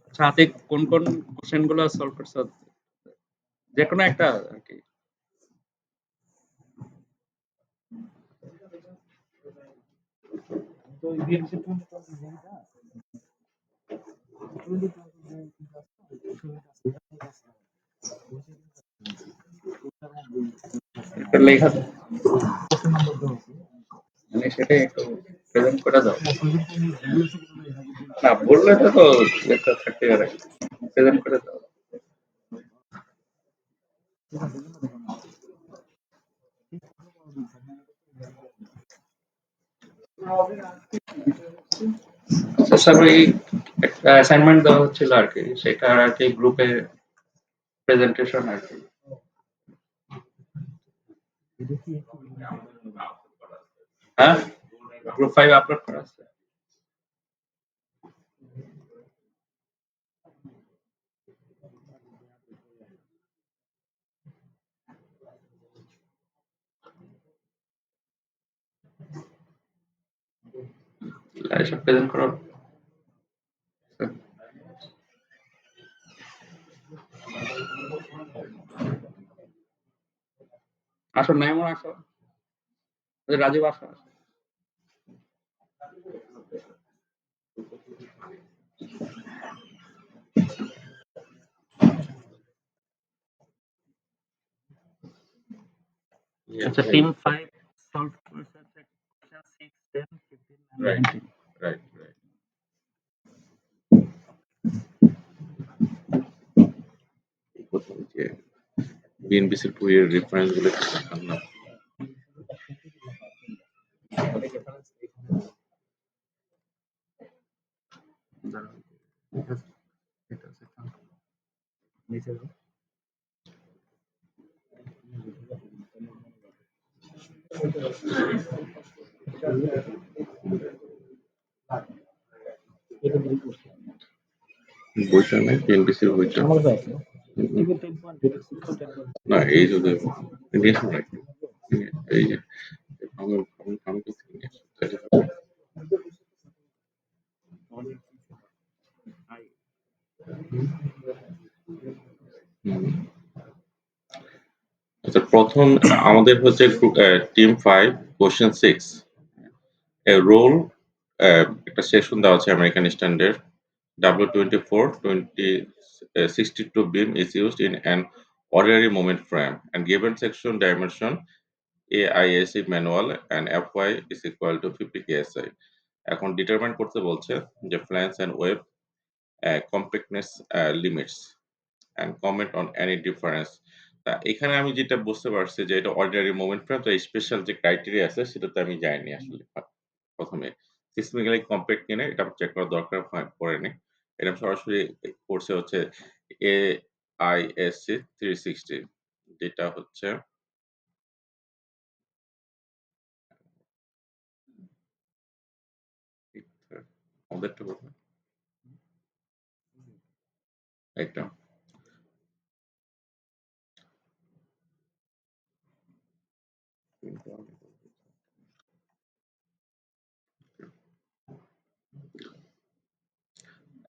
আচ্ছা, হাতে কোন কোন কোশ্চেন গুলো সলভ করছো? যে কোনো একটা আর কি। একটা লেখা মানে সেটাই একটু প্রেজেন্ট করে দাও। না বললে তো একটা থাকতে পারে, প্রেজেন্ট করে দাও। আচ্ছা স্যার, ওই একটা অ্যাসাইনমেন্ট দেওয়া হচ্ছিল আর কি, সেটা আর কি গ্রুপে প্রেজেন্টেশন আর কি। হ্যাঁ, গ্রুপ 5 আপলোড করা আছে। এসব প্রেজেন্ট করার আসো, নাইমুর আসো, রাজীব আসো। আচ্ছা, টিম 5 সলভ করেছে কোশ্চেন 6, 10, 15 and 19। Right, right. প্রথম যে বিএনপিসির বইয়ের রেফারেন্স গুলো দেখান না। বইটা নেই, বিএনপিসির বইটা না, এই যদি নিয়েছেন নাকি এই যে আমি তো আচ্ছা, প্রথম আমাদের হচ্ছে টিম 5 কোশ্চেন 6 রোল, একটা সেকশন দেওয়া আছে American standard W24 2062 beam is used in an ordinary moment frame and given section dimension AISC manual and FY is equal to 50 KSI. এখন ডিটারমাইন করতে বলছে যে flanges and web compactness limits and comment on any difference. তা এখানে আমি যেটা বুঝতে পারছি যে এটা অর্ডিনারি মোমেন্ট ফ্রেম, তো স্পেশাল যে ক্রাইটেরিয়া আছে সেটাতে আমি যাইনি আসলে। প্রথমে সিসমিক্যালি কম্প্যাক্ট কিনে এটা চেক করার দরকার পড়েনি। এটা সরাসরি কোর্সে হচ্ছে AISC 360, যেটা হচ্ছে আমাদেরটা বলবে এটা।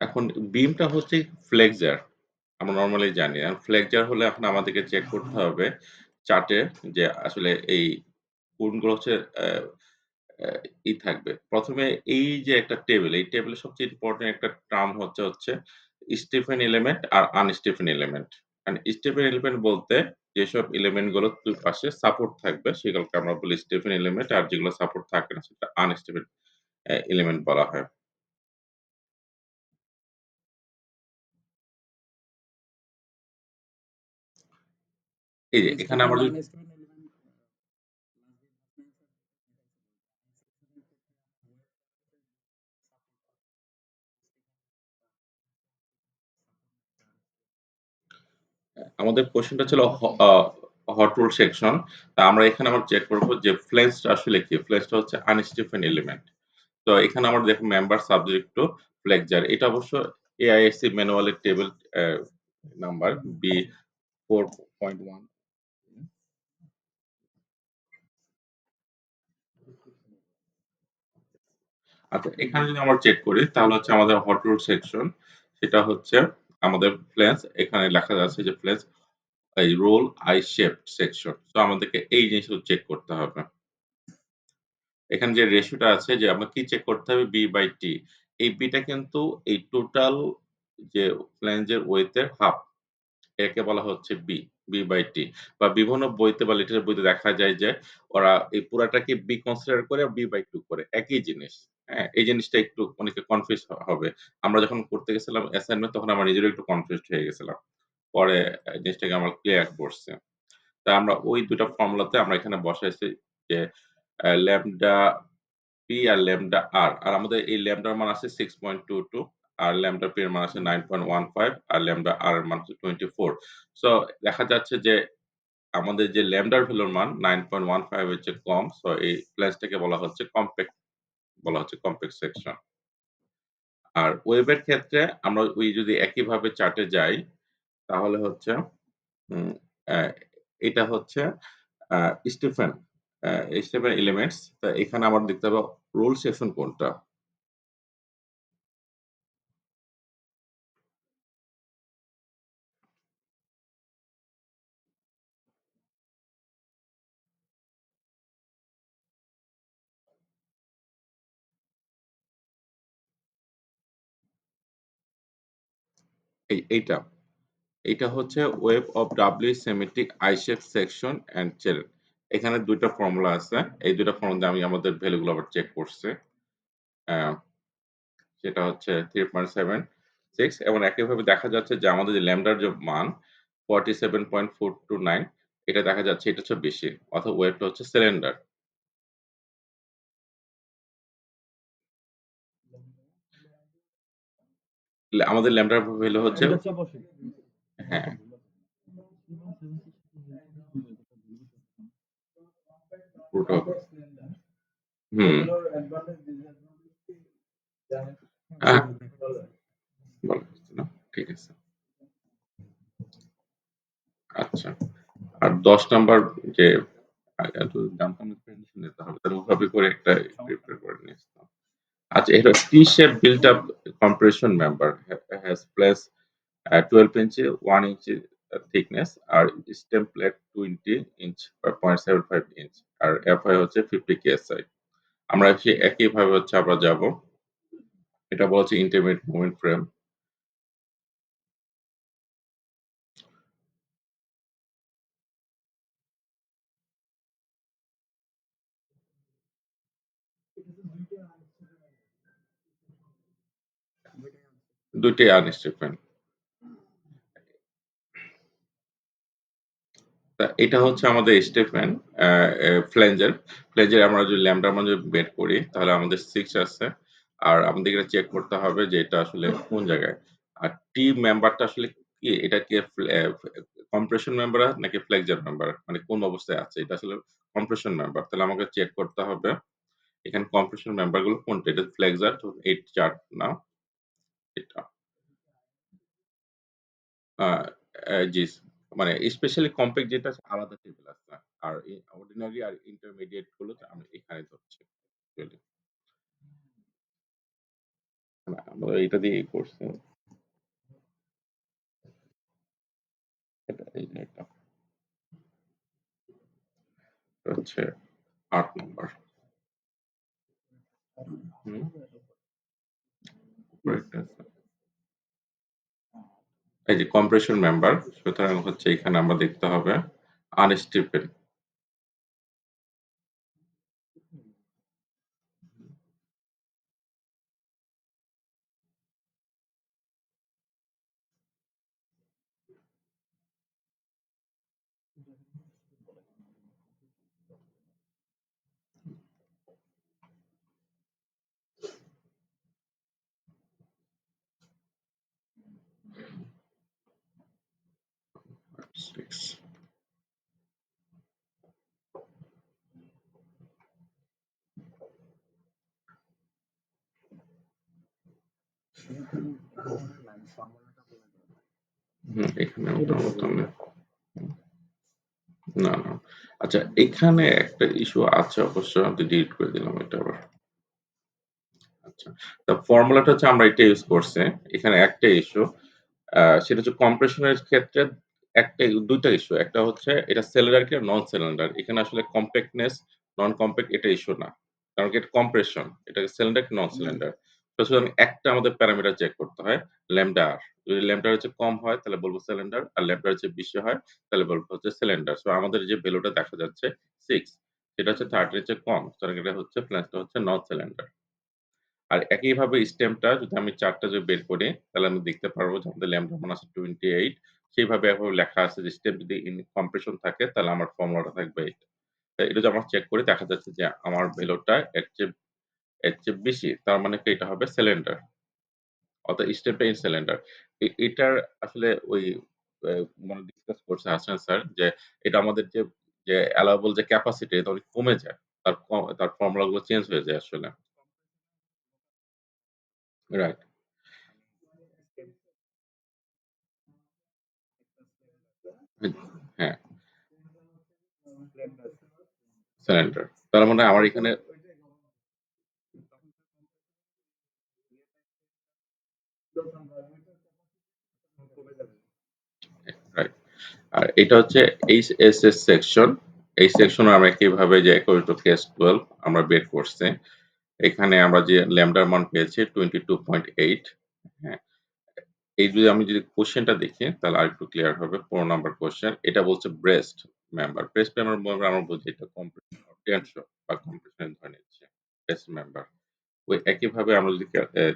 এখন বিমটা হচ্ছে ফ্লেক্সার, আমরা নরমালি জানি। আর ফ্লেক্সার হলে এখন আমাদেরকে চেক করতে হবে চার্টে যে আসলে এই কোনগুলো হচ্ছে থাকবে। প্রথমে এই যে একটা টেবিল, এই টেবিলের সবচেয়ে ইম্পর্টেন্ট একটা টার্ম হচ্ছে স্টিফেন এলিমেন্ট আর আনস্টিফেন এলিমেন্ট। মানে স্টিফেন এলিমেন্ট বলতে যেসব এলিমেন্ট গুলো দুই পাশে সাপোর্ট থাকবে সেগুলোকে আমরা বলি স্টিফেন এলিমেন্ট, আর যেগুলো সাপোর্ট থাকে না সেটা আনস্টিফেন এলিমেন্ট বলা হয়। এই যে এখানে আমরা যদি আমাদের কোশ্চেনটা ছিল হট রোল সেকশন। তা আমরা এখানে আমরা চেক করব যে ফ্লেন্সটা আসলে কি। ফ্লেন্সটা হচ্ছে আনস্টিফেন এলিমেন্ট। তো এখানে আমরা দেখো মেম্বার সাবজেক্ট টু ফ্লেক্সার, এটা অবশ্য এআইএসসি ম্যানুয়ালের টেবিল নাম্বার B4.1। আচ্ছা, এখানে যদি আমরা চেক করি তাহলে হচ্ছে আমাদের হট রুট সেকশন, সেটা হচ্ছে আমাদের ফ্লেঞ্জ, এখানে লেখা যাচ্ছে যে ফ্লেঞ্জ এই রোল আই শেপ সেকশন। তো আমাদেরকে এই জিনিসগুলো চেক করতে হবে। এখানে যে রেশিওটা আছে যে আমরা কি চেক করতে হবে, বি বাই টি। এই বিটা কিন্তু এই টোটাল যে ফ্লেঞ্জের ওয়েথের হাফ, একে বলা হচ্ছে বি, বি বাই টি। বা বিভিন্ন বইতে বা লিটারেচার বইতে দেখা যায় যে ওরা এই পুরাটাকে বি কনসিডার করে বি বাই টু করে, একই জিনিস। হ্যাঁ, এই জিনিসটা একটু অনেকে কনফিউজ হবে। আমরা যখন করতে গেছিলাম অ্যাসাইনমেন্ট তখন আমরা নিজেরও একটু কনফিউজড হয়ে গেছিলাম। পরে জিনিসটাকে আমরা ক্লিয়ার করছি। তাই আমরা ওই ২ টা ফর্মুলাতে আমরা এখানে বসাইছি যে ল্যামডা পি আর ল্যামডা আর। আর আমাদের এই ল্যামডার মান আছে 6.22 আর ল্যামডা পি এর মান আছে 9.15 আর ল্যামডা আর এর মান হচ্ছে 24। সো দেখা যাচ্ছে যে আমাদের যে ল্যামডার ভ্যালুর মান 9.15 এর চেয়ে কম। সো এই প্লেসটাকে বলা হচ্ছে কমপ্যাক্ট, বলা হচ্ছে কমপ্যাক্ট সেকশন। আর ওয়েভের ক্ষেত্রে আমরা ওই যদি একইভাবে চার্টে যাই তাহলে হচ্ছে উম অ্যা এটা হচ্ছে আ স্টিফেন স্টিফেন এলিমেন্টস। তা এখানে আমার দেখতে হবে রোল সেকশন কোনটা? এইটা। এইটা হচ্ছে wave of ডাবলি symmetric I-shape section and chain. এখানে ২ টা ফর্মুলা আছে। এই ২ টা ফর্মুলা দিয়ে আমি আমাদের ভ্যালু গুলো আবার চেক করছি। অ্যা সেটা হচ্ছে 3.76 এবং একইভাবে দেখা যাচ্ছে যে আমাদের যে ল্যামডার যে মান 47.429, এটা দেখা যাচ্ছে এটা হচ্ছে বেশি। অর্থাৎ ওয়েভটা হচ্ছে সিলিন্ডার। আমাদের ল্যামডার ভ্যালু হচ্ছে হ্যাঁ, রুট ওভার। হুম। আহ বলা হচ্ছে না। ঠিক আছে। আচ্ছা। আর ১০ নাম্বার যে এত জানতাম না প্রেজেন্টেশন নিতে হবে। তাহলে ওভাবে করে একটা প্রিপেয়ার করে নিয়ে আসতাম। আচ্ছা, এটা T-shaped built-up compression member has placed 12 inch, 1 inch thickness R stem plate 20 inch বা 0.75 inch আর FI হচ্ছে 50 KSI। আমরা একইভাবে হচ্ছে আমরা যাব। এটা বলা হচ্ছে ইন্টারমিডিয়েট মুভমেন্ট ফ্রেম। ২ টি আনস্টিফেন। তা এটা হচ্ছে আমাদের স্টেফম্যান ফ্ল্যাঞ্জার। ফ্ল্যাঞ্জার আমরা যদি ল্যামডার মান যদি বের করি তাহলে আমাদের 6 আছে। আর আমাদের এটা চেক করতে হবে যে এটা আসলে কোন জায়গায়। আর টি মেম্বারটা আসলে কি, এটা কি কম্প্রেশন মেম্বার নাকি ফ্লেক্সার মেম্বার? মানে কোন অবস্থায় আছে? এটা আসলে কম্প্রেশন মেম্বার। তাহলে আমাকে চেক করতে হবে এখানে কম্প্রেশন মেম্বার গুলো কোনটা? এটা ফ্লেক্সার 8 চার্ট না এটা। আ জি, মানে স্পেশালি কমপ্যাক্ট যেটা আছে আলাদা টেবিল আছে। আর অর্ডিনারি আর ইন্টারমিডিয়েট গুলো আমি এখানে ধরছি অ্যাকচুয়ালি। না, আমরা এটা দিয়েই করছি। এটা এই যে এটা হচ্ছে ৮ নাম্বার। হুম, উপরে একটা আছে। এই যে কম্প্রেশন মেম্বার, সুতরাং হচ্ছে এখানে আমরা দেখতে হবে আনস্টিফেন। সিক্স। এখানে ওঠার মতো না। না, না। আচ্ছা, এখানে একটা ইস্যু আছে অবশ্য আমি ডিলিট করে দিলাম এটা আবার। আচ্ছা। তো ফর্মুলাটা হচ্ছে আমরা এটা ইউজ করছি। এখানে একটা ইস্যু সেটা হচ্ছে কম্প্রেশন এর ক্ষেত্রে ২ টা ইস্যু। একটা হচ্ছে এটা সিলিন্ডার কি নন সিলিন্ডার। এখানে আসলে কম্প্যাক্টনেস, নন কম্প্যাক্ট এটা ইস্যু না। কারণ কি এটা কম্প্রেশন। এটা সিলিন্ডার কি নন সিলিন্ডার। তো সুতরাং একটা আমাদের প্যারামিটার চেক করতে হয় ল্যাম্বডা আর। যদি ল্যাম্বডা হচ্ছে কম হয় তাহলে বলব সিলিন্ডার আর ল্যাম্বডা হচ্ছে বেশি হয় তাহলে বলব হচ্ছে সিলিন্ডার। সো আমাদের যে ভ্যালুটা দেখা যাচ্ছে 6 সেটা হচ্ছে 30 এর চেয়ে কম। সুতরাং এটা হচ্ছে প্লাসটা হচ্ছে নন সিলিন্ডার। আর একইভাবে স্টেমটা যদি আমি ৪ টা যদি বের করি, তাহলে আমি দেখতে পারবো যে আমাদের ল্যাম্বডা মান আছে 28 সেইভাবে এভাবে লেখা আছে যে স্টেম যদি ইন কম্প্রেশন থাকে তাহলে আমার ফর্মুলাটা থাকবে এইটা। এটা যদি আমরা চেক করি দেখা যাচ্ছে যে আমার ভ্যালুটা এর চেয়ে বেশি। তার মানে কি এটা হবে সিলিন্ডার। অর্থাৎ স্টেমটা ইন সিলিন্ডার। এটার আসলে ওই অ্যা মানে ডিসকাস করছে হাসান স্যার যে এটা আমাদের যে অ্যালাওয়েবল যে ক্যাপাসিটি এটা অনেক কমে যায়। তার ফর্মুলা গুলো চেঞ্জ হয়ে যায় আসলে। রাইট। হ্যাঁ, সিলিন্ডার। তার মানে আমার এখানে রাইট। আর এটা হচ্ছে এইচএসএস সেকশন। এই সেকশনে আমরা কিভাবে যে equal to case 12 আমরা বের করছি। এখানে আমরা যে ল্যামডার মান পেয়েছি 22.8 হ্যাঁ? এই যদি কোয়েশ্চেনটা দেখি তাহলে আরেকটু ক্লিয়ার হবে। ১৫ নাম্বার কোয়েশ্চেন। এটা বলছে ব্রেস্ট মেম্বার। ব্রেস্ট মেম্বার বলতে আমরা বুঝি এটা কম্প্রেশন টেনশন বা কম্প্রেশন ধরে নিচ্ছি। Breast member. ওই একইভাবে আমরা যদি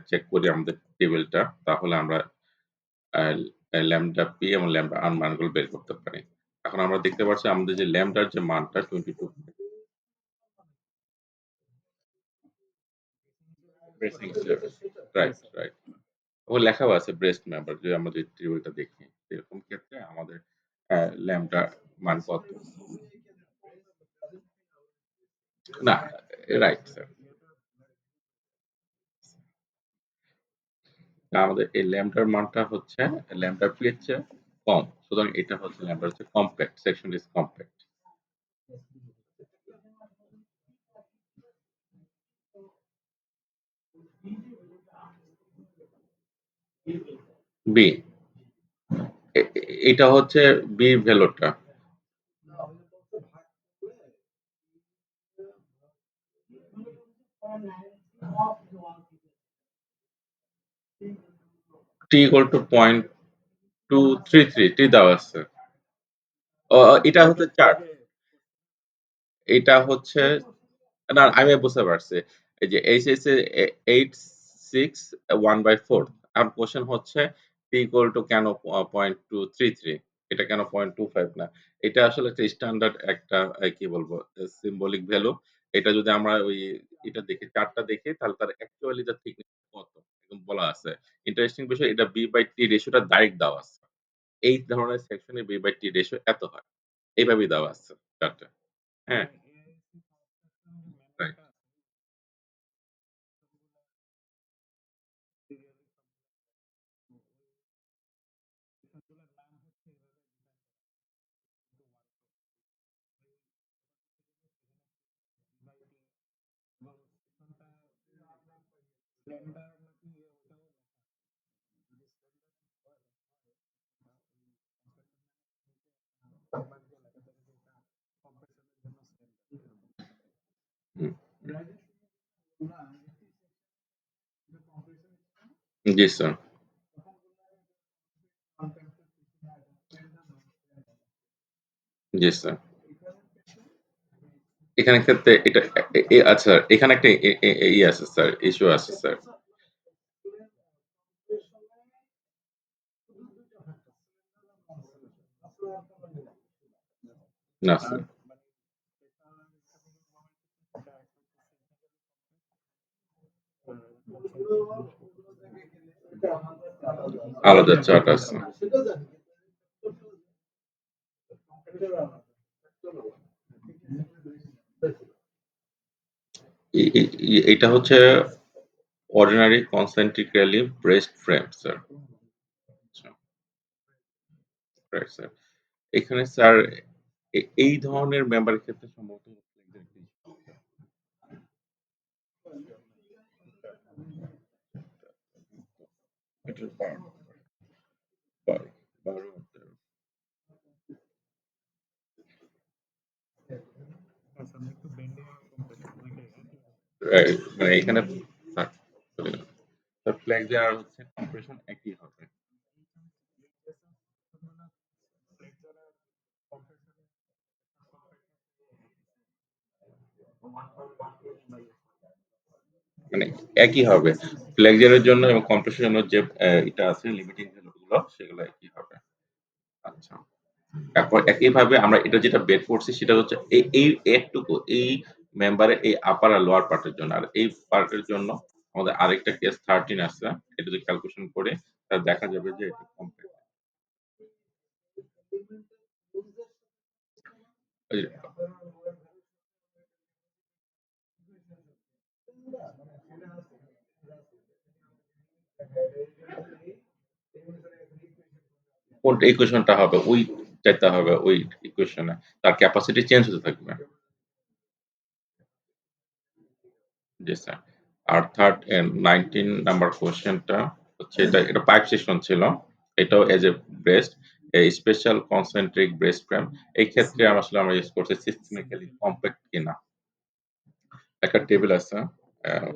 চেক করি আমাদের টেবিলটা তাহলে আমরা আ ল্যামডা পি এবং ল্যামডা আর মানগুলো বের করতে পারি। এখন আমরা দেখতে পাচ্ছি আমাদের যে ল্যামডার যে মানটা 22 ব্রেস্ট রাইট, রাইট। লেখাও আছে ব্রেস্ট মেম্বার যদি আমরা যে টেবিলটা দেখি। এরকম ক্ষেত্রে আমাদের ল্যামডা মান কত? না, রাইট স্যার। আমাদের এই ল্যামডার মানটা হচ্ছে ল্যামডা পি এর চেয়ে কম। সুতরাং এটা হচ্ছে ল্যামডা হচ্ছে compact, section is compact. B এটা হচ্ছে বি ভ্যালুটা। টি ইকুয়াল টু 0.233 টি দেওয়া আছে। এটা হচ্ছে চার্ট। এটা হচ্ছে না আমি বুঝতে পারছি। এই যে এইচএস এ 86 এখন কোয়েশ্চেন হচ্ছে P ইকুয়াল টু কেন 0.233 এটা কেন 0.25 না? এটা আসলে একটা স্ট্যান্ডার্ড একটা কি বলবো সিম্বলিক ভ্যালু। এটা যদি আমরা এটা দেখি চার্টটা দেখি তাহলে তার অ্যাকচুয়ালি যা থিকনেস কত এরকম বলা আছে। ইন্টারেস্টিং বিষয় এটা B/T রেশিওটা ডাইরেক্ট দেওয়া আছে। এই ধরনের সেকশনে B/T রেশিও এত হয়। এভাবেই দেওয়া আছে চার্টে। হ্যাঁ? রাইট। হুম। জি স্যার। জি স্যার। এখানে ক্ষেত্রে এটা আচ্ছা এখানে একটা আছে স্যার, ইস্যু আছে স্যার। না স্যার। আলাদা চার্ট আছে। এটা হচ্ছে অর্ডিনারি কনসেন্ট্রিক্যালি ব্রেসড ফ্রেম স্যার। আচ্ছা। Right sir. এখানে স্যার এই ধরনের মেম্বারের ক্ষেত্রে সম্ভবত এটার 12 মানে এখানে স্যার ফ্ল্যাগ আর হচ্ছে কম্প্রেশন একই হবে। মানে একই হবে। ফ্ল্যাগজারের জন্য এবং কম্প্রেসরের জন্য যে এটা আছে লিমিটিং ভ্যালু গুলো সেগুলো একই হবে। আচ্ছা। তারপর একইভাবে আমরা এটা যেটা বের করছি সেটা হচ্ছে এই একটুকু এই মেম্বারের এই আপার আর লোয়ার পার্টের জন্য। আর এই পার্টের জন্য আমাদের আরেকটা কেস 13 আছে। এটা যদি ক্যালকুলেশন করে তাহলে দেখা যাবে যে এটা কমপ্লিট। কোন ইকুয়েশনটা হবে ওই চাইতে হবে ওই ইকুয়েশনে তার ক্যাপাসিটি চেঞ্জ হতে থাকবে। জি স্যার। আর 19 নাম্বার কোশ্চেনটা হচ্ছে এটা পাইপ সেকশন ছিল। এটাও as a breast special concentric breast frame. এই ক্ষেত্রে আমরা ইউজ করছি সিস্টেমিক্যালি কম্প্যাক্ট কিনা। একটা টেবিল আছে। আহ,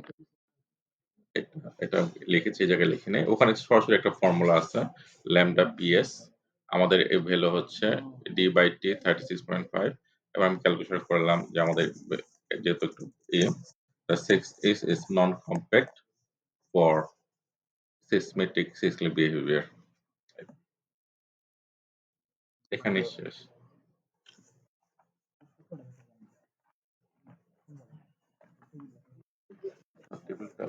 এটা লিখেছি এই জায়গায় লিখে নেই। ওখানে সরাসরি একটা ফর্মুলা আছে ল্যামডা পিএস। আমাদের এই ভ্যালু হচ্ছে ডি বাই টি 36.5 এবং আমি ক্যালকুলেশন করলাম যে আমাদের যেহেতু একটু ইয়ে the 6 is non-compact for seismic cyclic behavior. এখানে শেষ। টেবিলটা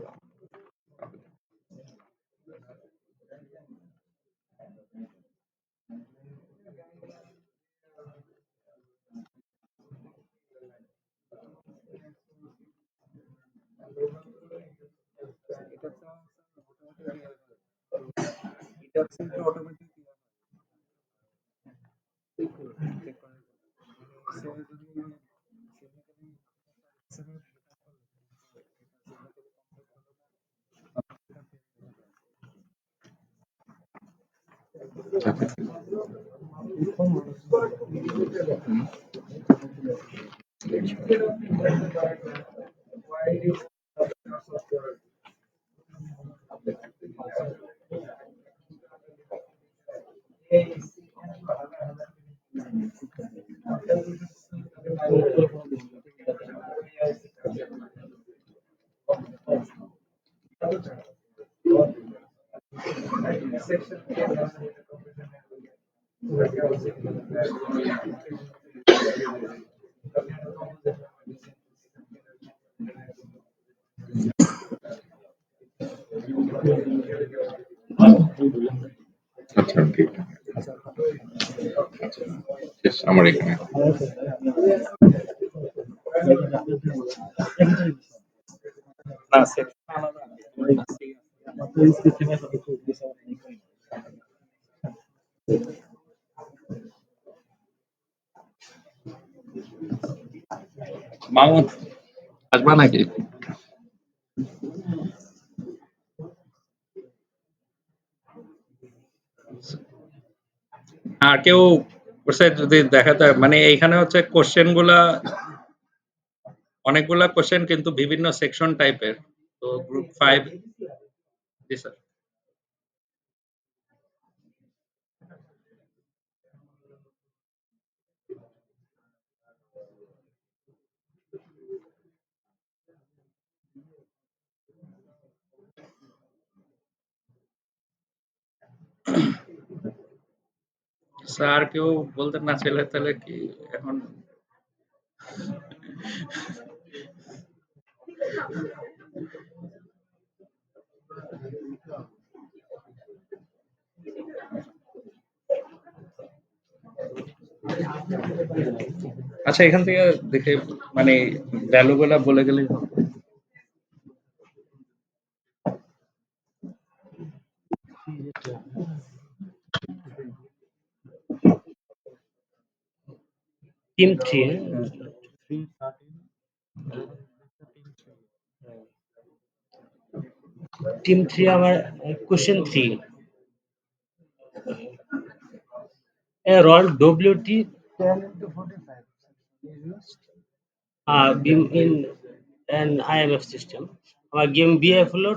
আচ্ছা ঠিক আছে। শেষ আমার এখানে। মামুদ আসবা নাকি? আর কেউ করছে যদি দেখা যায় মানে এইখানে হচ্ছে কোশ্চেন গুলা অনেকগুলা কোশ্চেন কিন্তু বিভিন্ন সেকশন টাইপের। তো গ্রুপ 5 জি স্যার। স্যার কেউ বলতে না চাইলে তাহলে কি এখন আচ্ছা এখান থেকে দেখে মানে ভ্যালু গুলা বলে গেলেই হবে। টিম 3 টিম 3 আমার question 3 a roll WT 10 into 45 is used beam in an IMF system আমার গেম BF হলো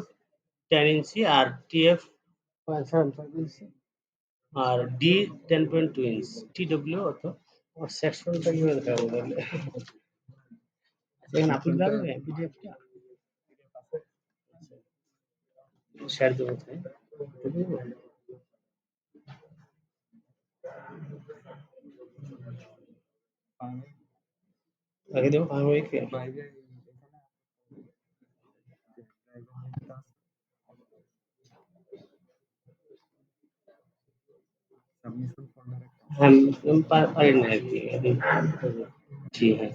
10 ইঞ্চি আর TF 0.75 ইঞ্চি আর D 10.2 ইঞ্চি TW অত আর সেকশনটা কি হতে হবে তাহলে এখানে আপলোড লাগবে পিডিএফটা শেয়ার দেবো তাই আগে দেবো ফার্মওয়েকে হ্যাঁ পারি না আর কি জি হ্যাঁ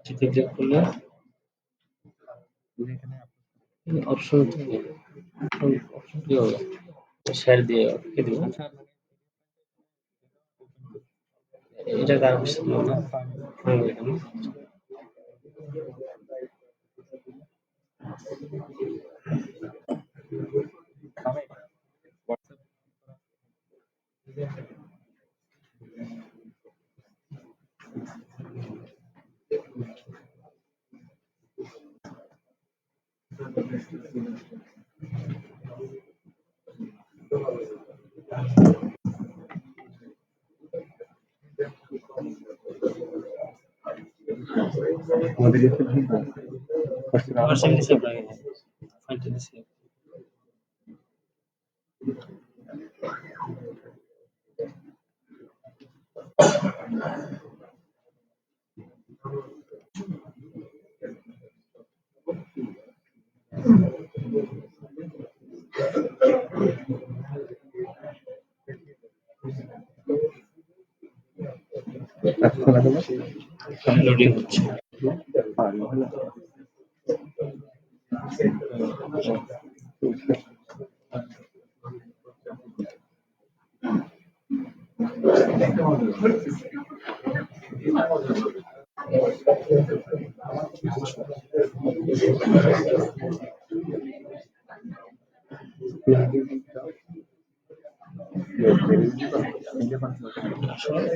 চিঠি ক্লিক করলে অপশন অপশন কি হবে শেয়ার দিয়ে কে দিব এটা কার অপশন না আমার সেম দিছে আপনাকে ফাইলটা দিছে লোডিং হচ্ছে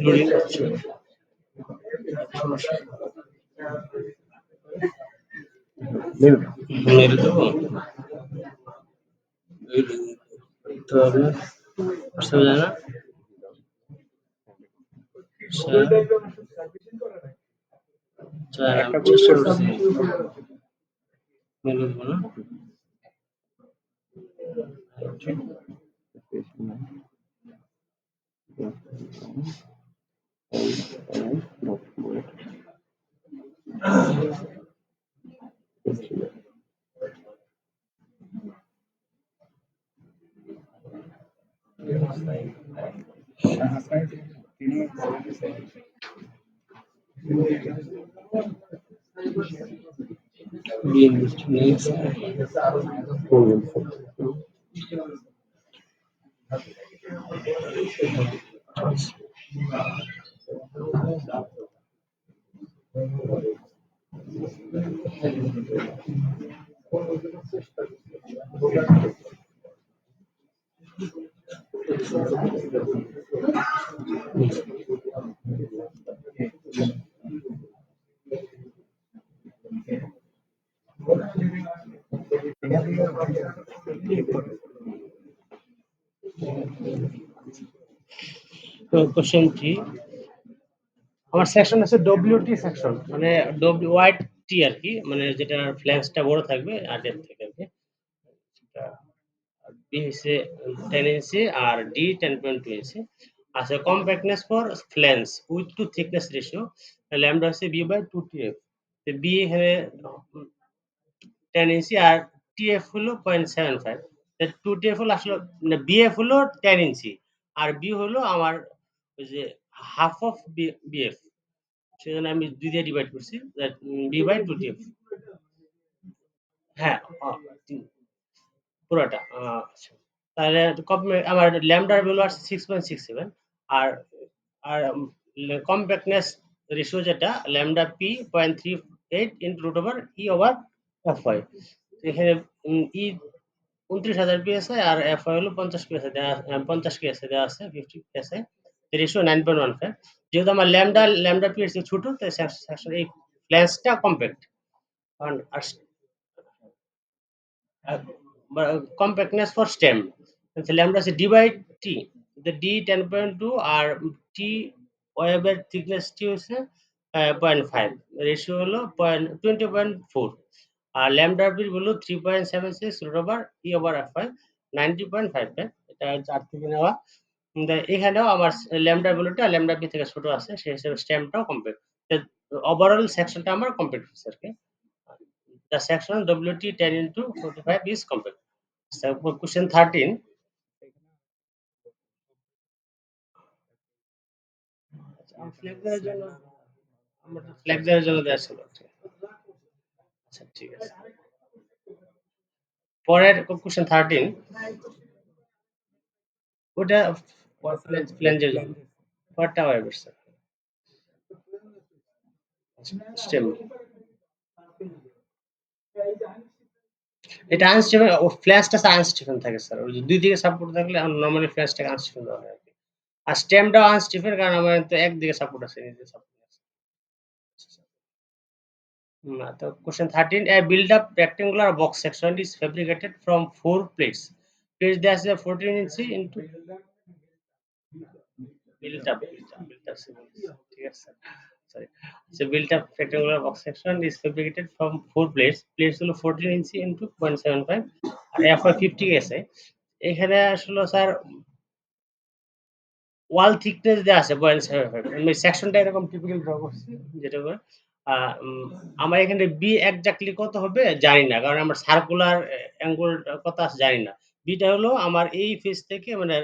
লোডিং হচ্ছে মেরে দেবো তো আপনার বুঝতে যায় না চেষ্টা করছি মেরে দেবো না next তো কোশ্চেন 3 আমার সেকশন আছে ডব্লিউটি সেকশন মানে ডব্লিউ ওয়াইড টি আর কি মানে যেটা ফ্ল্যাঙ্কসটা বড় থাকবে আর ডেপ থেকে আর কি বি হচ্ছে 10 ইঞ্চি আর ডি 10.2 ইঞ্চি আচ্ছা compactness for flanks width to thickness ratio lambda হচ্ছে বি বাই 2 টিএফ বি এখানে 10 ইঞ্চি আর টিএফ হলো 0.75 2টিএফ হলো আসলে বিএফ হলো 10 ইঞ্চি আর বি হলো আমার ওই যে হাফ অফ বিএফ সেজন্য আমি 2 দিয়ে ডিভাইড করছি বি বাই 2টিএফ হ্যাঁ পুরোটা আচ্ছা তাহলে আমার ল্যামডার ভ্যালু আসছে 6.67 আর আর কম্প্যাক্টনেস রেশিও যেটা lambda p 0.38 into root over e over f y. এখানে ই 29,000 পিএসআই আর এফ ওয়াই হলো 50 পিএসআই দেওয়া 50 পিএসআই দেওয়া আছে 50 পিএসআই রেশিও 9.15। যেহেতু আমার ল্যামডা পি এর চেয়ে ছোট তাই সেকশন এই ফ্ল্যান্সটা কম্প্যাক্ট কারণ compactness for stem. তাহলে আমরা আছে d by t, the d 10.2 R t ওয়েবের thickness টি হচ্ছে 0.5, রেশিও হলো 20.4 আর ল্যামডা এর value 3.76 root over e over f 90.5, এটা 4 থেকে নেওয়া। এখানেও আমার ল্যামডা ভ্যালুটা ল্যামডা বি থেকে ছোট আছে, সেই হিসেবে স্টেমটাও কম্প্যাক্ট। ওভারঅল সেকশনটা আমার কম্প্যাক্ট হচ্ছে আর কি। The section WT 10 into 45 is compact. So question 13. ফ্ল্যাগের জন্য আমরা ফ্ল্যাগের জন্য দেওয়া ছিল। আচ্ছা ঠিক আছে। পরের question 13 ওটা ফ্ল্যাঞ্জের জন্য কয়টা ওয়েবার স্যার? স্টেম এটা আনস্টেবল, ও ফ্ল্যাশটা আনস্টেবল থাকে স্যার, ওই দুই দিকে সাপোর্ট থাকলে নরমালি ফ্ল্যাশটাকে আনস্টেবল দেওয়া হয় আর কি। আর স্টেমটাও আনস্টেবল কারণ আমার তো একদিকে সাপোর্ট আছে, নিচে সাপোর্ট আছে। So question 13, a build-up rectangular box section is fabricated from 4 plates. Plates there is a 14 inch into built-up. Yes, sir. Sorry. So built-up rectangular box section is fabricated from 4 plates. Plates হলো 14 inch into 0.75 আর FY 50 আছে। এখানে আসলে sir ওয়াল thickness দেওয়া আছে 0.75। আমি সেকশনটা এরকম typical draw করছি যেটা করে আমার এখানে বি এক্স্যাক্টলি কত হবে জানি না, কারণ আমার সার্কুলার অ্যাঙ্গেল কত আছে জানি না। বিটা হলো আমার এই ফেস থেকে মানে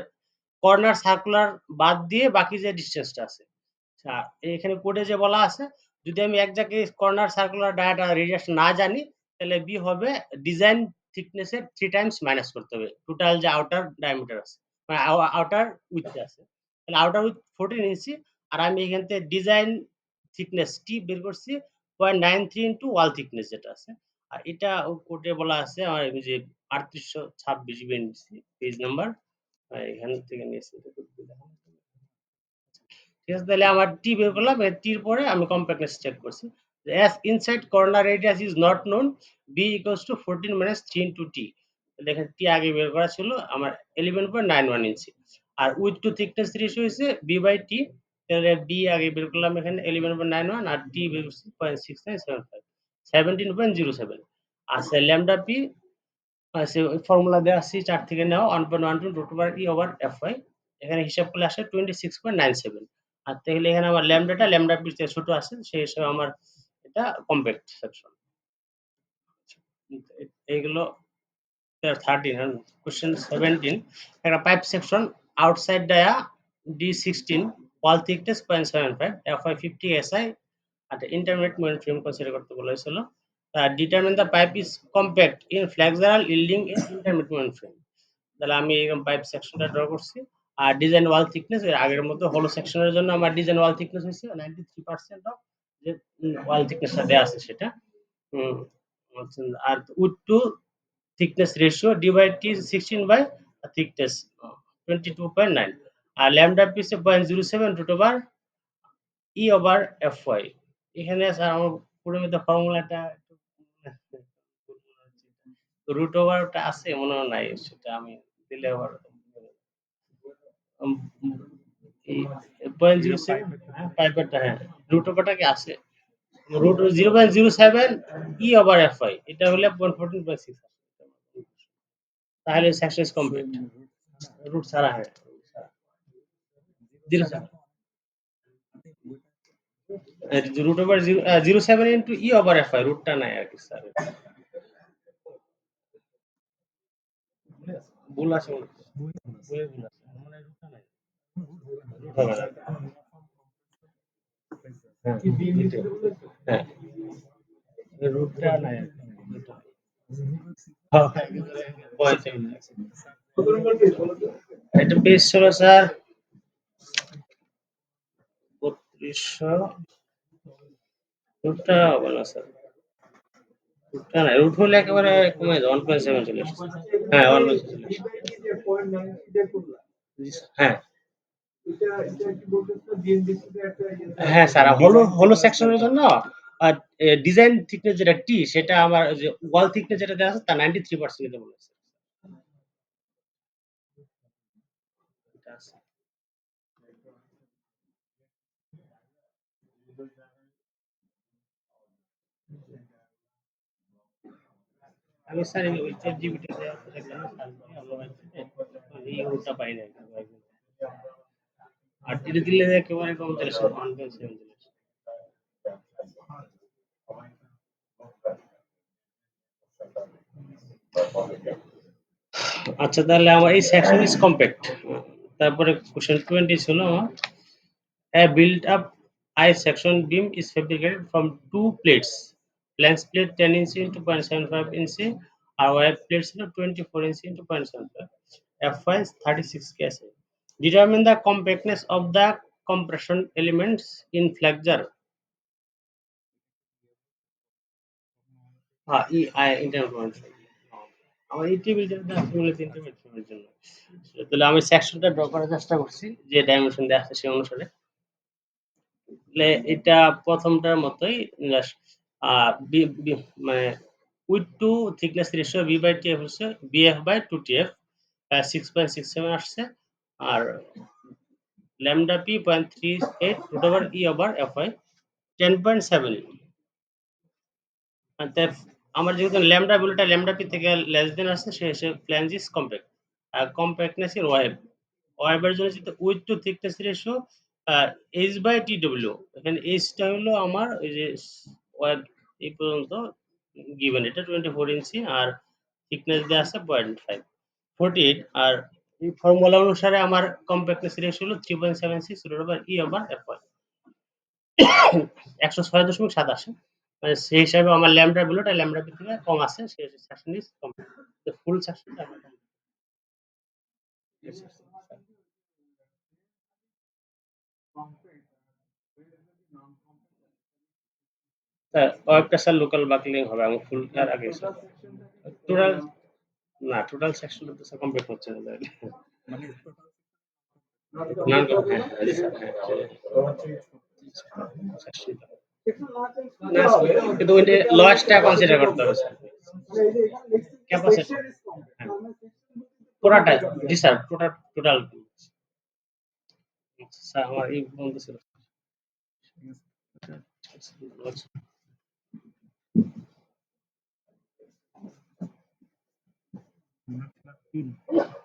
কর্নার সার্কুলার বাদ দিয়ে বাকি যে ডিসটেন্সটা আছে। আচ্ছা, এখানে কোডে যে বলা আছে যদি আমি এক্স্যাক্টলি কর্নার সার্কুলার ডায়াটা রেডিয়াস না জানি তাহলে বি হবে ডিজাইন থিকনেসের 3 টাইমস মাইনাস করতে হবে টোটাল যে আউটার ডায়ামিটার আছে, মানে আউটার উইথ আছে। তাহলে আউটার উইথ 14 ইঞ্চি আর আমি এখান থেকে ডিজাইন থিকনেস টি বের করছি 0.93 ইনটু ওয়াল থিকনেস যেটা আছে। আর এটা কোডে বলা আছে আমার এই যে 3826 বিএনসি পেজ নাম্বার এখান থেকে নিয়েছি। ঠিক আছে, তাহলে আমার টি বের করলাম, টির পরে আমি কম্প্যাক্টনেস চেক করছি। as inside corner radius is not known, b equals to 14 minus 3 into t। দেখেন টি আগে বের করা ছিল আমার 11.91 ইঞ্চি আর উইথ টু থিকনেস রেশিও হইছে b বাই টি। তাহলে b আগে বের করলাম এখানে 11.91 আর t বের করছি 0.6975 17.07। আচ্ছা ল্যামডা পি আছে ফর্মুলা দেওয়া আছে 4 থেকে নেওয়া 1.12 root over e over FI, এখানে হিসাব করলে আসে 26.97। আর তাহলে এখানে আমার ল্যামডাটা ল্যামডা পি থেকে ছোট আছে, সেই হিসাবে আমার এটা কম্প্যাক্ট সেকশন। এইগুলো 13 and question 17, একটা pipe section outside dia D16 wall thickness 0.75 FY 50 SI at intermediate moment frame consider করতে বলেছিল। Determine the pipe is compact in flexural yielding in intermediate moment frame। তাহলে আমি এরকম পাইপ সেকশনটা draw করছি আর design ওয়াল thickness এর আগের মতো হলো সেকশনের জন্য আমার ডিজাইন ওয়াল থিকনেস হচ্ছে 93% অফ যে ওয়াল থিকনেসটা দেয়া আছে সেটা। আর width to thickness ratio d by t is 16 by thickness 22.9 আর lambda p হচ্ছে 0.07 root over e over fy। এখানে স্যার আমার পুরো মধ্যে ফর্মুলাটা রুট ওভারটা আছে মনে হয় নাই, সেটা আমি দিলে আবার 0.07 পাইপেরটা হ্যাঁ রুট ওভারটা কি আছে রুট 0.07 e over fy, এটা হলে 14.6 তাহলে সেকশন ইজ কমপ্লিট। রুট ছাড়া হ্যাঁ রুট ওভার 0.07 ইনটু ই ওভার এফআই, রুটটা নাই আর কি স্যার, ভুল আছে বইয়ে ভুল আছে মানে রুটটা নাই, রুট হবে না। হ্যাঁ রুটটা নাই এটা পেজ ছিল স্যার 3200 রুটটা হবে না স্যার, রুটটা না, রুট হলে একেবারে কমে যায় 1.7 চলে আসছে। হ্যাঁ 1.7 চলে আসছে। জি স্যার, হ্যাঁ হ্যাঁ স্যার, হলো সেকশনের জন্য ডিজাইন থিকনেস যেটা টি, সেটা আমার ওই যে ওয়াল থিকনেস যেটা দেওয়া আছে তার 93% নিতে বলেছে। এটা আছে। আমি স্যার ওই চ্যাট জিপিটি তে দেখলাম স্যার অনলাইন থেকে এই রুটটা পাই নাই। আর টিতে দিলে একেবারে কম চলে আসে 1.7 চলে আসে। আচ্ছা তাহলে আমার এই সেকশন ইজ কম্প্যাক্ট। তারপরে কোশ্চেন 20 ছিল আমার a built up I section beam is fabricated from two plates. Flange plate 10 inch into 0.75 inch R wire plates হলো 24 inch into 0.75. Fy is 36 KS. Determine the compactness of the compression elements in flexure. I interval. আমার এই টেবিলটা আসলে তিনটে ম্যাট্রিক্সের জন্য। তাহলে আমি সেকশনটা ড্র করার চেষ্টা করছি যে ডাইমেনশন দেওয়া আছে সেই অনুসারে। তাহলে এটা প্রথমটার মতোই জাস্ট মানে width to thickness ratio b by t f হচ্ছে bf by two t f 6.67 আসছে, আর lambda p 0.38 root over e over f y 10.7। তাই আমার যেহেতু ল্যামডা ভ্যালুটা ল্যামডা পি থেকে লেস দেন আসছে, সে হিসেবে ফ্ল্যাঞ্জ ইজ কম্প্যাক্ট। আর কম্প্যাক্টনেস ইন ওয়েব, ওয়েবের জন্য যেটা width to thickness ratio h by t ডব্লিউ, এখানে এইচটা হলো আমার ওই যে ওয়েব এই পর্যন্ত গিভেন, এটা 24 ইঞ্চি আর থিকনেস দেওয়া আছে 0.5 48। আর এই ফর্মুলা অনুসারে আমার কম্প্যাক্টনেস রেশিও হলো 3.76 root over e over f Y 106.7 আসে। মানে সেই হিসাবে আমার ল্যামডা ভ্যালুটা ল্যামডা পি থেকে কম আছে, সেই সেকশন ইজ কমপ্লিট। তো ফুল সেকশনটা আমার স্যার ওয়েবটা স্যার লোকাল বাকলিং হবে, আমি ফুল আর আগে স্যার টোটাল না, টোটাল সেকশনটা তো স্যার কমপ্লিট হচ্ছে না তাহলে। না হ্যাঁ জি স্যার, না কিন্তু ওইটা লসটা কনসিডার করতে হবে স্যার, ক্যাপাসিটি পুরাটা। জি স্যার টোটাল টোটাল স্যার আমার এই বন্ধু ছিল।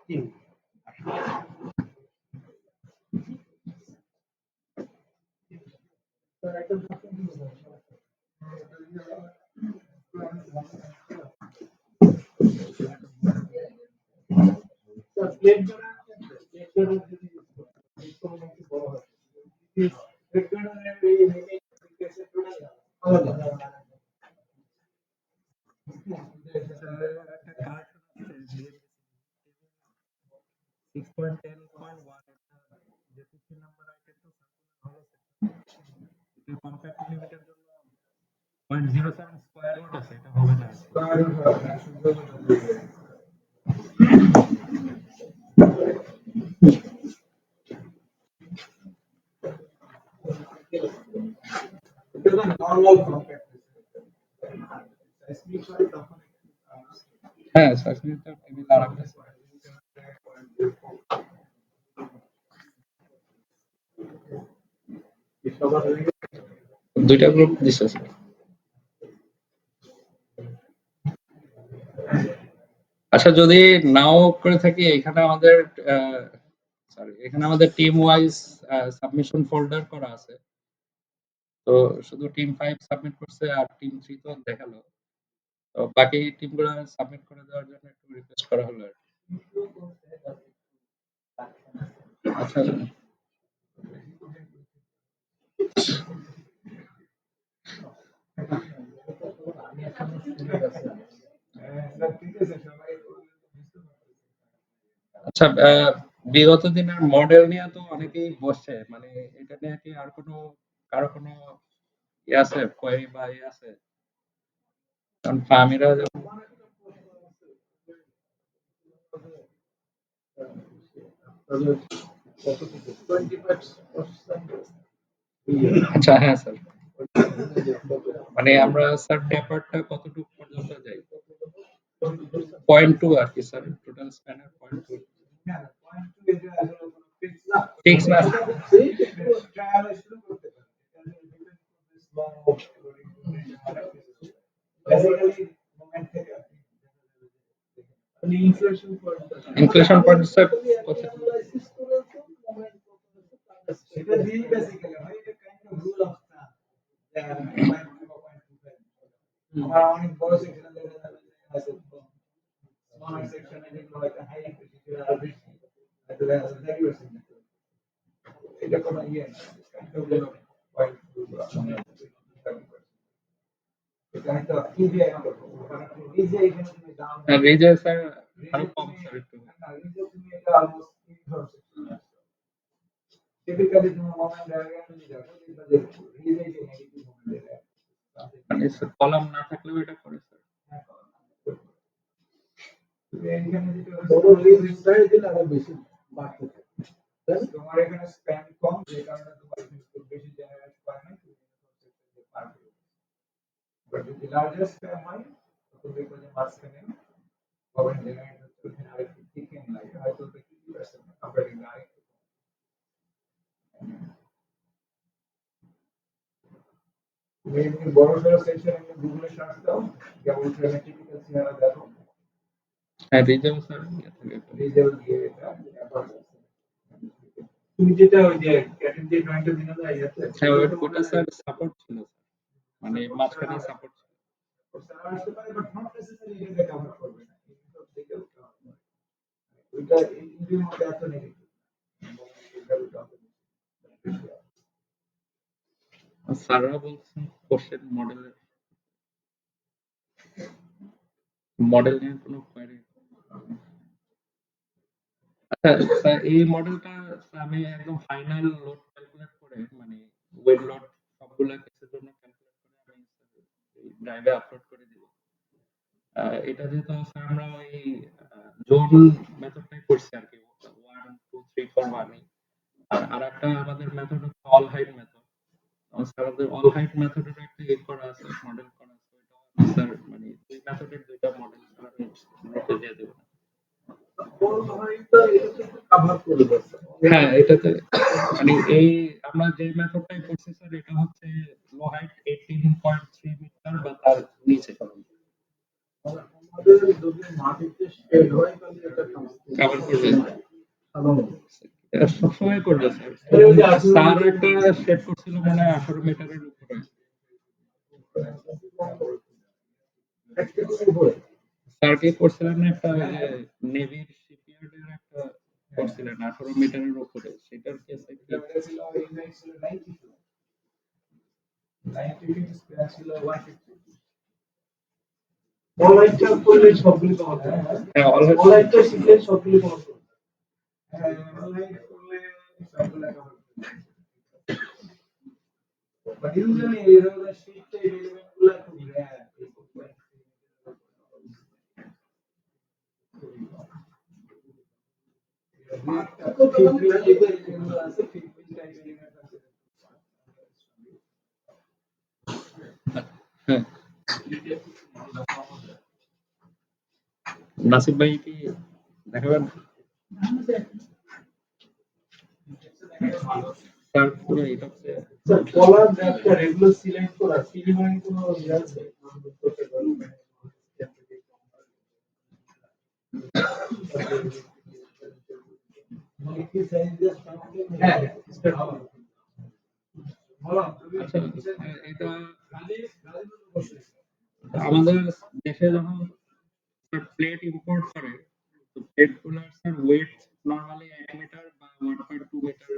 তিন। হ্যাঁ সাসমিনটা টেবিল আরেকটা দুইটা গ্রুপ দিছে স্যার। আচ্ছা যদি নাও করে থাকি এখানে আমাদের সরি এখানে আমাদের টিম ওয়াইজ সাবমিশন ফোল্ডার করা আছে, তো শুধু টিম 5 সাবমিট করছে আর টিম 3 তো দেখালো, তো বাকি টিমগুলো সাবমিট করে দেওয়ার জন্য একটু রিকোয়েস্ট করা হলো আর কি। আচ্ছা আচ্ছা বিগত দিনের মডেল নিয়ে তো অনেকেই বসছে, মানে এটা নিয়ে কি আর কোনো কারো কোনো আছে কোয়েরি বা আছে, কারণ ফার্মিরা আচ্ছা হ্যাঁ স্যার, মানে আমরা স্যার টেপারটা কতটুকু পর্যন্ত যাই? 0.2 আর কি স্যার, টোটাল স্প্যানের 0.2 ফিক্স না। ইনফ্লেশন পয়েন্ট স্যার কত? সেটা দিয়ে বেসিক্যালি হয়, এটা kind of rule of thumb. আমার অনেক বড় সেকশন আছে, স্মলার সেকশনে যেগুলো হয়তো হাই ইনফ্লেশন আর বেশি, হয়তো দেখা যাচ্ছে 30%। এটা কোনো ইয়ে না, কাইন্ড অফ পয়েন্ট এটা হয়তো ইজি একটা, ইজি এখানে তুমি দাম রিজে স্যার আরো কম স্যার একটু। ইজি তুমি এটা অলমোস্ট 3%। টিপিক্যালি তুমি মোমেন্ট ডায়াগ্রাম নিয়ে যাও, এটা যে রিজে যে নেগেটিভ মোমেন্ট এটা মানে কলাম না থাকলেও এটা করে স্যার। এখানে যেটা বড় রিজ স্টাইল দিলে আরো বেশি বাড়তে থাকে। তোমার এখানে স্প্যান কম, যে কারণে তোমার খুব বেশি জেনারেট পায় না, তুমি পারবে। বাট যদি লার্জার স্প্যান হয় তখন দেখবে যে মাঝখানে পাওয়ার জেনারেট হচ্ছে, ওখানে আরেকটু থিকেন লাগে, হয়তো 50% কম্পেয়ারিং আরেকটু। তুমি এমনি বড় সড়ো সেকশন এমনি গুগলে সার্চ দাও, যেমন ট্রেনের টিপিক্যাল সিনারিও দেখো, হ্যাঁ রিজে স্যার রিজেল দিয়ে এটা তুমি যেটা ওই যে ক্যাটাগরি ড্রয়িংটা দিলে না ইয়াতে, হ্যাঁ ওটা স্যার সাপোর্ট ছিল স্যার, মানে মাঝখানে সাপোর্ট ছিল। স্যার আসতে পারে, বাট নট নেসেসারি এটা কভার করবে না, এইসব দিকেও cover করবে। ওইটা ইন্ডিয়ার মধ্যে এত নেগেটিভ স্যাররা বলছেন কোশ্চেন মডেল নিয়ে কোনো কোয়েরি। আচ্ছা স্যার এই মডেলটা আমি একদম ফাইনাল লোড ক্যালকুলেট করে, মানে ওয়েট লোড সবগুলা কেসের জন্য ক্যালকুলেট করে আমি ড্রাইভে আপলোড করে দিব। এটা যেহেতু স্যার আমরা ওই জোন মেথডটাই করছি আর কি, 1 2 3 4 1 আর একটা আমাদের মেথড হচ্ছে অল হাইট মেথড। স্যার আমাদের অল হাইট মেথডের একটা করা আছে, মডেল করা আছে, ওইটা স্যার মানে দুই মেথডের দুইটা মডেল স্যার আমি নোটে দিয়ে দেব। কভার করবে। হ্যাঁ এটাতে মানে এই আমরা যে মেথডটাই করছি স্যার, এটা হচ্ছে লো হাইট 18.3 মিটার বা তার নিচে আমাদের যদি মাটিতে শেড হয় তাহলে এটা কভার করবে। সাধারণত এটা সবসময় করবে স্যার। স্যার একটা সেট করছিল মানে 18 মিটারের উপরে। স্যার কি করছিলেন না একটা ওই যে নেভির শিপইয়ার্ডের একটা করছিলেন 18 মিটারের উপরে, সেটার কেসে কি এটা ছিল ইনডেক্স ছিল 92, 92 স্কয়ার ছিল 150। অনলাইনটা করলে সবগুলো কভার করে। হ্যাঁ অনলাইনটা শিখলে সবগুলো কভার করে। হ্যাঁ অনলাইন করলে সবগুলো কভার করে। বাট ইউজুয়ালি এই ধরনের শীট এলিমেন্টগুলো খুব রেয়ার। হ্যাঁ নাসিব ভাই কি দেখাবেন? স্যার পুরো এটা হচ্ছে স্যার কলার একটা রেগুলার সিলেক্ট করা সিলিমাইন কোনো ইয়ে আছে? হ্যাঁ স্টার্ট হবে। আচ্ছা এটা আমাদের দেশে যখন প্লেট ইম্পোর্ট করে, তো প্লেট গুলোর স্যার ওয়েট নরমালি 1 মিটার বা 1.2 মিটার।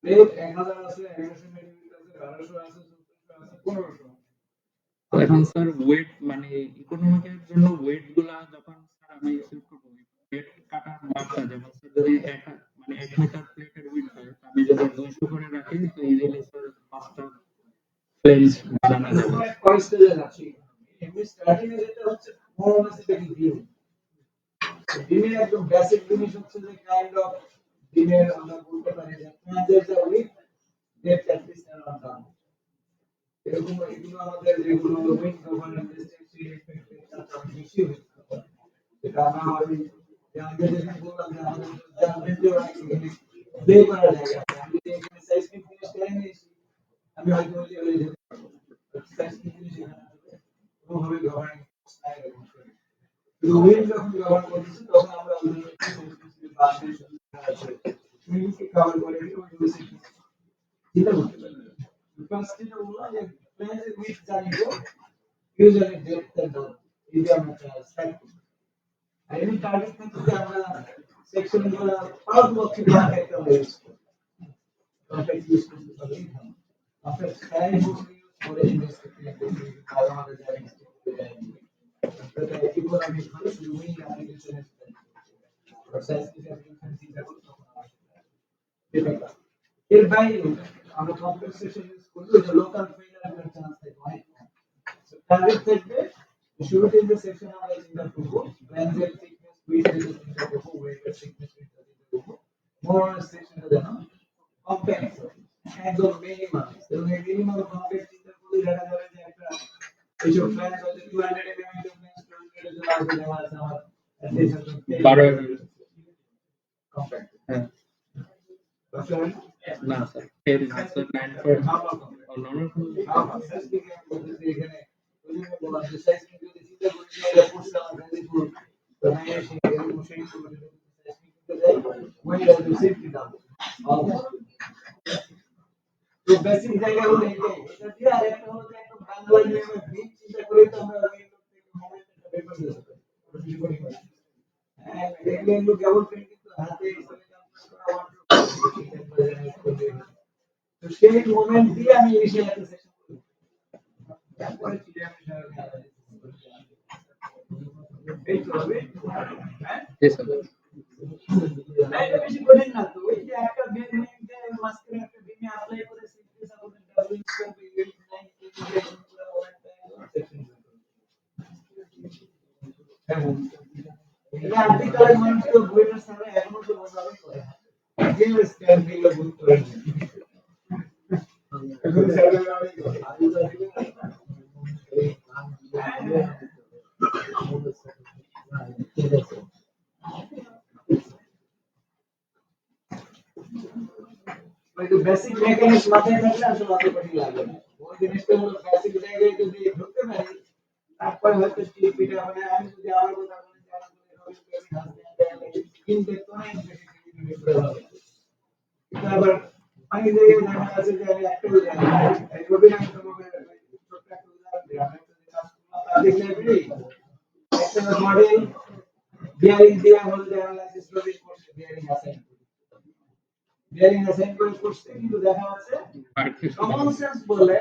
প্লেট 1000 আছে, 1100 মিলিমিটার আছে, 1200 আছে, 1400 আছে, 1500। তো এখন স্যার ওয়েট মানে ইকোনমিকের জন্য ওয়েট গুলা যখন স্যার আমি সেট করব, প্লেট কাটার মাপটা যেমন স্যার যদি মানে 1 মিটার প্লেটের উইডথ হয়, আমি যদি 200 করে রাখি তো ইজিলি স্যার 5টা প্লেন্স বানানো যাবে। আমরা কয় স্টেজে যাচ্ছি এমনি স্টার্টিং এ যেটা হচ্ছে মোনোসিস্টেমিক ভিউ ডিমের একদম বেসিক জিনিস হচ্ছে যে কাইন্ড অফ ডিমের আমরা বলতে পারি যে ট্রানজেক্ট the width depth at least around down এরকম এগুলো আমাদের যেগুলো উইথ গভর্নেন্স সিস্টেম বেশি হচ্ছে এটা আমরা আমি আগে যেটা বললাম যে আমাদের জানবেন যে অনেক এখানে প্লে করা যায় আমি যে এখানে সাইজকে ফিনিশ করে নিয়েছি আমি হয়তো ওই যে সাইজকে ফিনিশ এখানে কোনোভাবে গভর্নেন্স নাই এরকম উইন যখন ব্যবহার করতেছি তখন আমরা উইনকে কভার করে ওই চিন্তা করতে পারি ফার্স্ট যেটা বললাম যে প্লেনের উইথ জানিব ইউজারের ডেপথ এন্ড এই যে আমরা স্টার্ট করি আর এই টার্গেট কিন্তু আমরা সেকশন গুলো পাঁচ বছর ধরে একটা ইউজ করি কমপ্লেক্স ইউজ করতে পারি after scan for investigation ভালো আমাদের জানি people are doing application process এর বাইরে আমরা কম্পেনসেশন ইউজ করব যে লোকাল ফেইলিয়ার চান্স থাকে অনেক টার্গেট থাকবে শুরুতে যে সেকশন আমরা চিন্তা করব রেঞ্জের থিকনেস উইথের চিন্তা করব ওয়েটের থিকনেস চিন্তা করব মোর সেকশনটা জানো কম্পেন্স একদম মিনিমাম এবং এই মিনিমাম কম্পেন্স চিন্তা করলে দেখা যাবে যে একটা এইসব প্ল্যান হচ্ছে 200 mm এর জন্য আসবে দেওয়া আছে আমার বারো কম্পেন্স হ্যাঁ বুঝলেন না স্যার 10 না স্যার 9 নর্মাল এখানে বলা যে সাইজ কিন্তু চিন্তা করি এটা করছে আমার ভ্যালু তো আমি এরকম সেই করে when the safety down তো বেসিক জায়গা হলো এইটাই এটা দিয়ে আরেকটা হলো যে একদম বাংলা নিয়মে ভিত চিন্তা করে তো আমরা ওই মোমেন্টটা বের করে দিতে পারি হ্যাঁ এগুলো কেবল কিন্তু হাতে তো সেই মোমেন্ট দিয়ে আমি ইনিশিয়াল একটা সেকশন করি তারপরে চিন্তা এই তো হবে হ্যাঁ জি স্যার এটা বেশি কঠিন না তো ওই যে একটা বেন নিতে মাঝখানে একটা বেনে অ্যাপ্লাই করে simply supported doubling square unit 9 এটা আর্টিকেলের মানুষ তো বইটার সামনে এখনো তো ভাবে করে যে স্ক্যান দিলে ভুল করে এখন স্যারের আমি মানে বেসিক মেকানিক্স মাথায় থাকলে আসলে অত কঠিন লাগবে না ওই জিনিসটা হলো বেসিক জায়গায় যদি ঢুকতে পারি তারপরে হয়তো টিপিটা মানে আমি যদি আমার কথা বলি যারা কিন্তু তো না কিন্তু আবার অনেক জায়গায় দেখা আছে যে আমি একটা উদাহরণ এই রবি আমি তোমাকে ছোট্ট একটা উদাহরণ দিই আমি যদি কাজ করলাম তাদের লাইব্রেরি একটা মডেল বিয়ারিং দিয়ে হলদে অ্যানালাইসিস রবি করছে বিয়ারিং অ্যাসাইন করে করছে কিন্তু দেখা যাচ্ছে কমন সেন্স বলে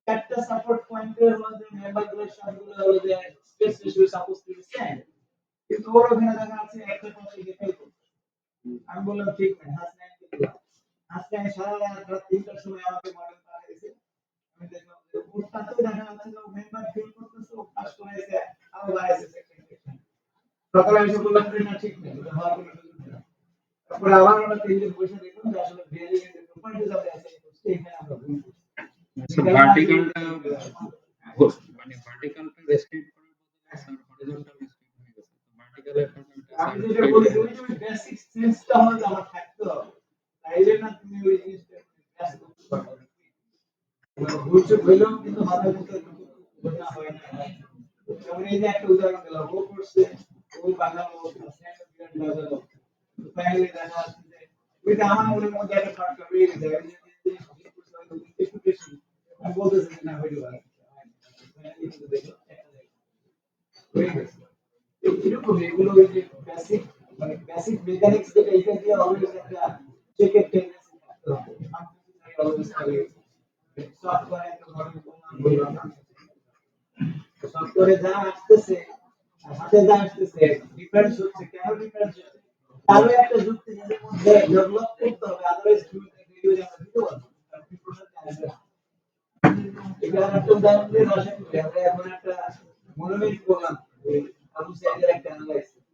একটা সাপোর্ট পয়েন্টের মধ্যে মেম্বারগুলোর সবগুলো হলো যে space ratio suppose to same কিন্তু ওর ওখানে দেখা যাচ্ছে একটা পয়েন্টে গিয়ে আমি বললাম ঠিক না হাসনাইন কি বললাম হাসনাইন সারা রাত 3টার সময় আমাকে মডেল পাঠিয়েছে আমি দেখলাম যে ওর তাতেও দেখা যাচ্ছে যে মেম্বার ফিল করতেছে ও পাস করেছে আবার বাইরে সেকশন সকালে এসে বললাম যে না ঠিক না এটা হওয়ার কোনো সুযোগ নেই তারপরে আবার আমরা তিনজন বসে দেখলাম যে আসলে বিয়ারিং এর প্রপার্টিজ আছে এখানে আমরা ভুল করছি ভার্টিক্যালটা মানে ভার্টিক্যালটা রেস্ট্রিক্ট করার বদলে স্যার হরিজন্টাল রেস্ট্রিক্ট হয়ে গেছে ভার্টিক্যালের কারণে আমি যেটা বলি ওই যে বেসিক সেন্সটা হলো আমার থাকতে হবে তাইলে না তুমি ওই জিনিসটা ক্লাস করতে পারবে বুঝছো বললাম কিন্তু মাথায় মধ্যে বোঝা হয় না যেমন এই যে একটা উদাহরণ দিলাম ও করছে ও বাংলা ও স্ট্যান্ডার্ড বিরাট বাজালো ফাইনালি দেখা যাচ্ছে যে ওইটা আমার মনের মধ্যে একটা ফাটকা রয়ে গেছে আমি যদি একটু বেশি আমি বলতেছি না হইলো না ফাইনালি কিন্তু দেখো একটা জায়গা হয়ে গেছে এরকম এগুলো ওই যে বেসিক মানে বেসিক মেকানিক্স যেটা এটা দিয়ে অলওয়েজ একটা চেকের টেন্ডেন্সি থাকতে হবে অলওয়েজ থাকে সফটওয়্যার একটা মডেল বললাম না সফটওয়্যারে যা আসতেছে হাতে যা আসতেছে ডিফারেন্স হচ্ছে কেন ডিফারেন্স হচ্ছে তাহলে একটা যুক্তি নিজের মধ্যে ডেভেলপ করতে হবে আদারওয়াইজ তুমি ভিডিও আমরা দিতে পারবো এখানে একটা উদাহরণ দিয়ে আসেন আমরা এখন একটা মনোমেট করলাম আমি সাইডের একটা অ্যানালাইসিস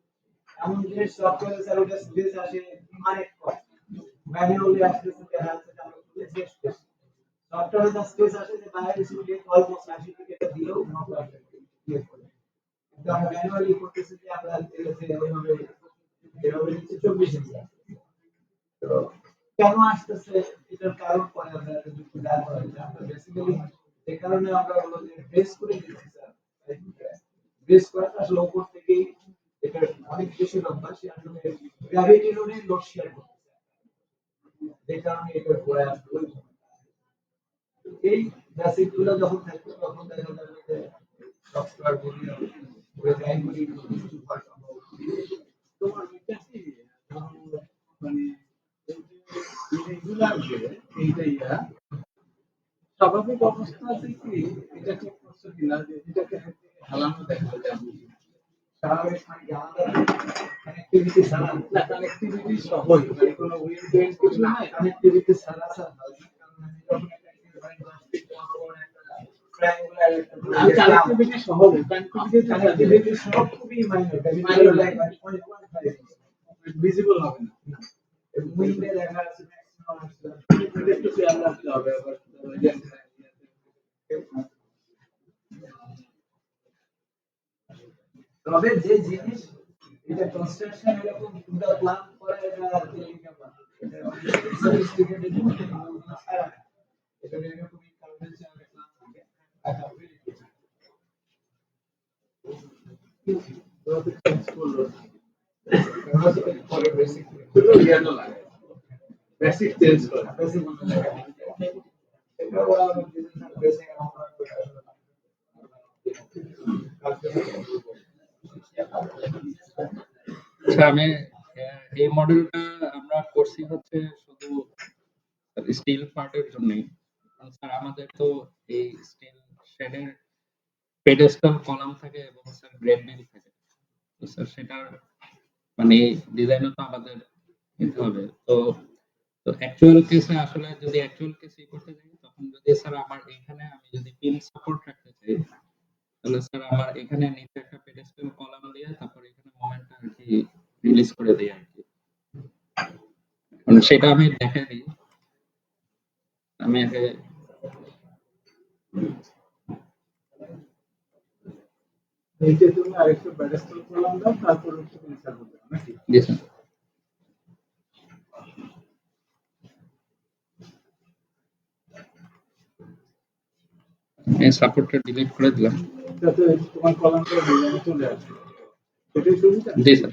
এমন যে সফটওয়্যার সার্ভিস স্পেস আসে অনেক কম ম্যানুয়ালি আসতেছে দেখা যাচ্ছে যে আমরা খুলে শেষ করছি সফটওয়্যার স্পেস আসে যে বাইরে রিসিভে অলমোস্ট 80 থেকে দিলেও আমরা ক্লিয়ার করি কিন্তু আমরা ম্যানুয়ালি করতেছি যে আমরা ওইভাবে এভাবে নিচে 24 ইঞ্চি তো কেন আসতেছে এটার কারণ পরে আমরা একটু জানতে পারি আমরা বেসিক্যালি যে কারণে আমরা হলো যে বেস করে দিচ্ছি স্যার বেস করা আসলে উপর থেকে এটা অনেক বেশি লম্বা সে আসলে গ্র্যাভিটি লোডে লোড শেয়ার করতেছে যে কারণে এটা ঘুরে আসবে ওই এই বেসিক গুলো যখন থাকবে তখন দেখা যাবে যে সফটওয়্যার গুলি ওই লাইনগুলি কিছু হওয়ার সম্ভাবনা তোমার কাছে মানে রেগুলার যে এইটা স্বাভাবিক অবস্থাতে কি এটা ঠিক করছে কিনা যে এটাকে হালানো দেখা যায় স্বাভাবিক মানে আমাদের কানেক্টিভিটি ছাড়া না কানেক্টিভিটি সহজ মানে কোনো উইন্ড বেস কিছু না নাই কানেক্টিভিটি ছাড়া স্যার কারণ আমি যখন কানেক্টিভিটি সহজ কানেক্টিভিটি সব খুবই মাইনর Minor. লাইক 1.5 ভিজিবল হবে না উইন্ডে দেখা আছে ম্যাক্সিমাম এটা একটু খেয়াল রাখতে হবে আবার তবে যে জিনিস এটা কনস্ট্রাকশন এরকম পুরো প্ল্যান করে এটা এটা সফিস্টিকেটেড জিনিস এটা এরকমই কনভেনশনাল প্ল্যান থাকে পরে বেসিক বেসিক চেঞ্জ করা বেসিক এটা ওরা বেসিক আমরা আচ্ছা আমি এই মডেলটা আমরা করছি হচ্ছে শুধু স্টিল পার্টের জন্যই স্যার আমাদের তো এই স্টিল শেডের পেডেস্টাল কলাম থাকে এবং স্যার গ্রেড বিল থাকে তো স্যার সেটার মানে ডিজাইনও তো আমাদের নিতে হবে তো তো অ্যাকচুয়াল কেসে আসলে যদি অ্যাকচুয়াল কেসে করতে যাই তখন যদি স্যার আমার এখানে আমি যদি পিন সাপোর্ট রাখতে চাই তাহলে স্যার আমার এখানে নিচে একটা পেডেস্টাল কলাম দিয়ে তারপর এখানে মোমেন্টটা আর কি রিলিজ করে দিই আর কি সেটা আমি দেখাই দিই আমি আগে এইটা তুমি আরেকটু ব্যারিস্টাল কলাম দাও তারপর একটু ইনসার্ট করতে নাকি জি স্যার এই সাপোর্টটা ডিলিট করে দিলাম যাতে তোমার কলামটা ডিজাইনে চলে আসে সেটাই সুবিধা জি স্যার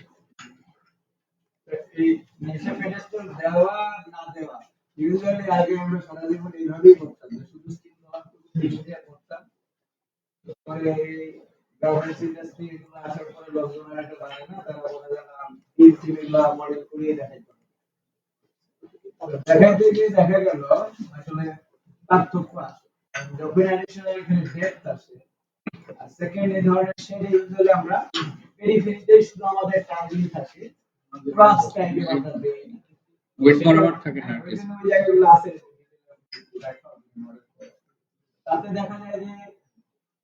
এই নেশা পেডেস্টাল দেওয়া না দেওয়া ইউজুয়ালি আগে আমরা সারা জীবন এইভাবেই করতাম যে শুধু স্কিন কলাম দিয়ে করতাম পরে গভর্নমেন্ট ইন্ডাস্ট্রি এগুলো আসার পরে লোকজন একটা বানায় না তারা বলে যে না এই সিমিলা মডেল করিয়ে দেখাইতো দেখাইতে গিয়ে দেখা গেল আসলে পার্থক্য আছে যখন অ্যাডিশনাল এখানে ডেপথ আসে আর সেকেন্ড এই ধরনের শেডে ইউজুয়ালি আমরা পেরিফেরিতে শুধু আমাদের টাইমিং থাকে ক্রস টাইমিং আমরা দেই ওয়েট বরাবর থাকে না আর কি ওই জায়গাগুলো আছে তাতে দেখা যায় যে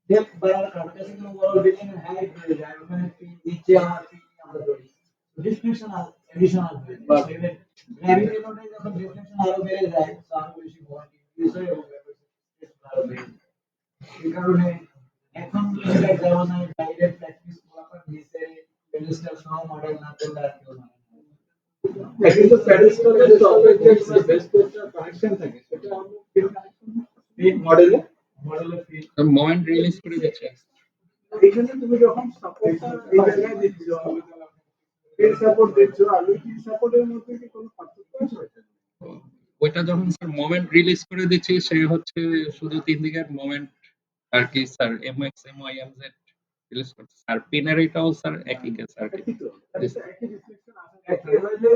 ডেপথ বাড়ার কারণে কিন্তু ওভারঅল বিল্ডিং এর হাইট বেড়ে যায় ওখানে নিচে আমার আমরা ধরি ডিসক্রিপশন এডিশনাল হয়ে যায় গ্র্যাভিটি লোডে যখন ডিসক্রিপশন আরো বেড়ে যায় তার বেশি মোমেন্ট ইনক্রিজ হয় এবং আরো বেড়ে যায় এই কারণে এখন এটা যেমন ডাইরেক্ট প্র্যাকটিস করার নিচে পেডেস্টাল সহ মডেল না করলে আর কেউ না কিন্তু প্যাডেস্টালের টপের যে বেস কোডটা কানেকশন থাকে সেটা আমরা ফিল কানেকশন ফিট মডেলে ফিট মোমেন্ট রিলিজ করে দিচ্ছে এখানে তুমি যখন সাপোর্টটা এই জায়গায় দিচ্ছ ফিল সাপোর্ট দিচ্ছ আর ওই ফিল সাপোর্টের মধ্যে কি কোনো পার্থক্য আছে ওইটা যখন স্যার মোমেন্ট রিলিজ করে দিচ্ছি সে হচ্ছে শুধু তিন দিকের মোমেন্ট আর কি sir MX MY MZ release করছে আর পিনের এটাও স্যার একই কেস আর কি একই তো একই রিফ্লেকশন আসে একই হইলে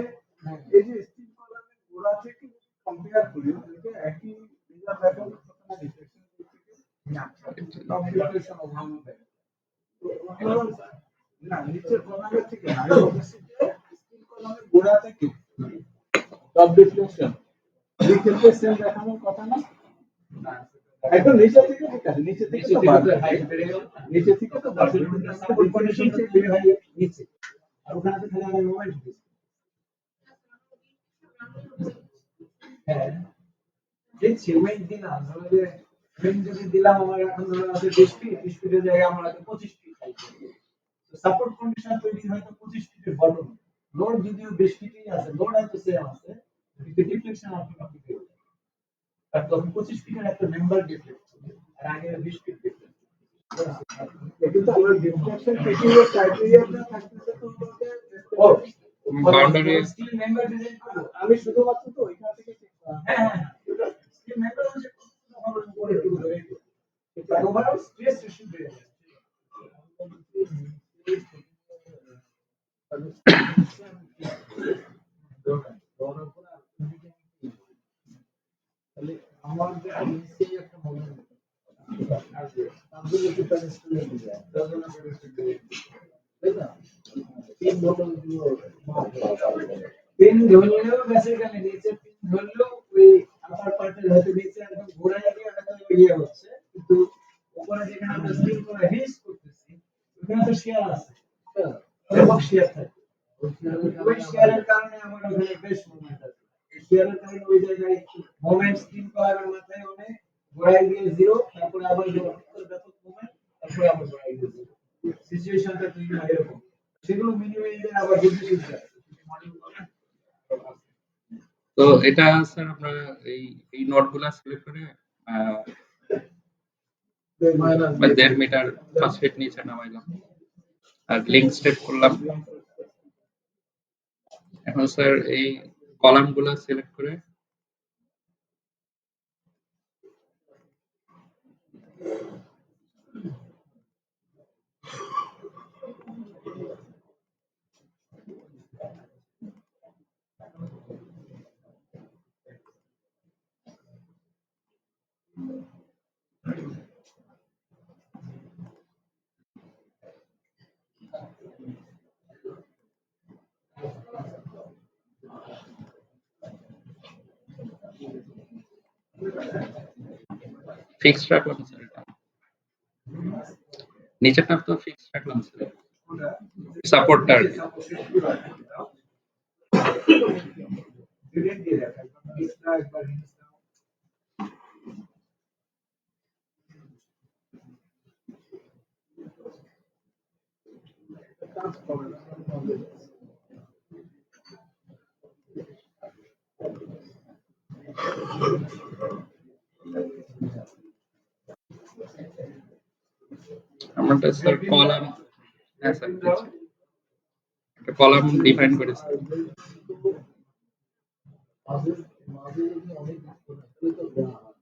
এই যে স্টিল কলামের গোড়া থেকে কম্পেয়ার করি তাহলে একই রেজাল্ট দেখাবে প্রথমে রিফ্লেকশন থেকে না রিফ্লেকশন অভাব হবে না নিচের কলামের থেকে না স্টিল কলামের গোড়া থেকে টপ রিফ্লেকশন এই ক্ষেত্রে সেম দেখানোর কথা না না একদম নিচে থেকে ঠিক আছে, নিচে থেকে নিচে তো থেকে বাড়বে। তো height বেড়ে গেল। নিচে থেকে তো বাড়বে। সাপোর্ট কন্ডিশন বের হয়ে নিচে। আর ওখানে তো খালি আমার মোবাইল ঢুকেছে। হ্যাঁ, দিচ্ছি উইং দিলাম। ধরো যে উইং যদি দিলাম আমার এখন ধরো আছে 20 ফিট, 20 ফিটের জায়গায় আমার আছে 25 ফিট height। তো সাপোর্ট কন্ডিশন তৈরি হয়তো 25 ফিটের বটম। লোড যদিও 20 ফিটই আছে, লোড হয়তো সেম আছে, কিন্তু ডিফ্লেকশন অটোমেটিক হয়ে যাবে। আর তখন 25 ফিটের একটা মেম্বার ডিফ্লেক্ট হবে, আর আগে 20 ফিট ডিফ্লেক্ট। কিন্তু আমার ডিফ্লেকশন ক্রাইটেরিয়া ক্রাইটেরিয়াটা থাকতেছে তো আমাদের ও বাউন্ডারি স্টিল মেম্বার ডিজাইন করব। আমি শুধুমাত্র তো ওইখান থেকে check করা। হ্যাঁ হ্যাঁ স্টিল মেম্বার হচ্ছে তখন উপরে একটু ধরে ওভারঅল স্ট্রেস রেশিও বেড়ে যায়। তাহলে আমার যে নিচে একটা মোমেন্ট আছে, তাহলে একটু প্যারাস্টাইল দিয়ে যায়। তাহলে প্যারাস্টাইল তাই না? তিন বোতল গুলো পিন ধরলেও বেসিক্যালি নিচে পিন ধরলেও ওই আপার পার্টের হয়তো নিচে একদম ঘোরায় গিয়ে হয়তো ইয়ে হচ্ছে, কিন্তু উপরে যেখানে আমরা স্টিল করে হিস করতেছি ওখানে তো শেয়ার আছে, এবং শেয়ার থাকে। ওই শেয়ারের কারণে আমার ওখানে বেশ মুভমেন্ট আছে। এই শেয়ারের কারণে ওই জায়গায় মোমেন্ট স্টিল করার মাথায় অনেক ঘোরায় গিয়ে জিরো, তারপরে আবার ব্যাপক মুভমেন্ট, তারপরে আবার ঘোরায় গিয়ে জিরো। সিচুয়েশনটা তৈরি হয় এরকম। সেগুলো মিনিমাইজে আবার বুঝতে শিখতে হবে। তো এটা স্যার আমরা এই নোটগুলা সিলেক্ট করে মাইনাস 1.5 মিটার 5 ফিট নিচে নামাইলাম আর লিংক স্টেট করলাম। এখন স্যার এই কলামগুলা সিলেক্ট করে ফিক্স রাখলাম স্যার। এটা নিচেরটা তো ফিক্স রাখলাম স্যার, সাপোর্টটা আর কি। ডিরেক্ট দিয়ে রাখা মিসটা একবার হিন্স দাও। কাজ করে না। আমারটা স্যার কলাম, হ্যাঁ স্যার দিচ্ছি। একটা কলাম ডিফাইন করেছি। মাঝে মাঝে যদি অনেক কাজ করে তাহলে তো দেওয়া হয়।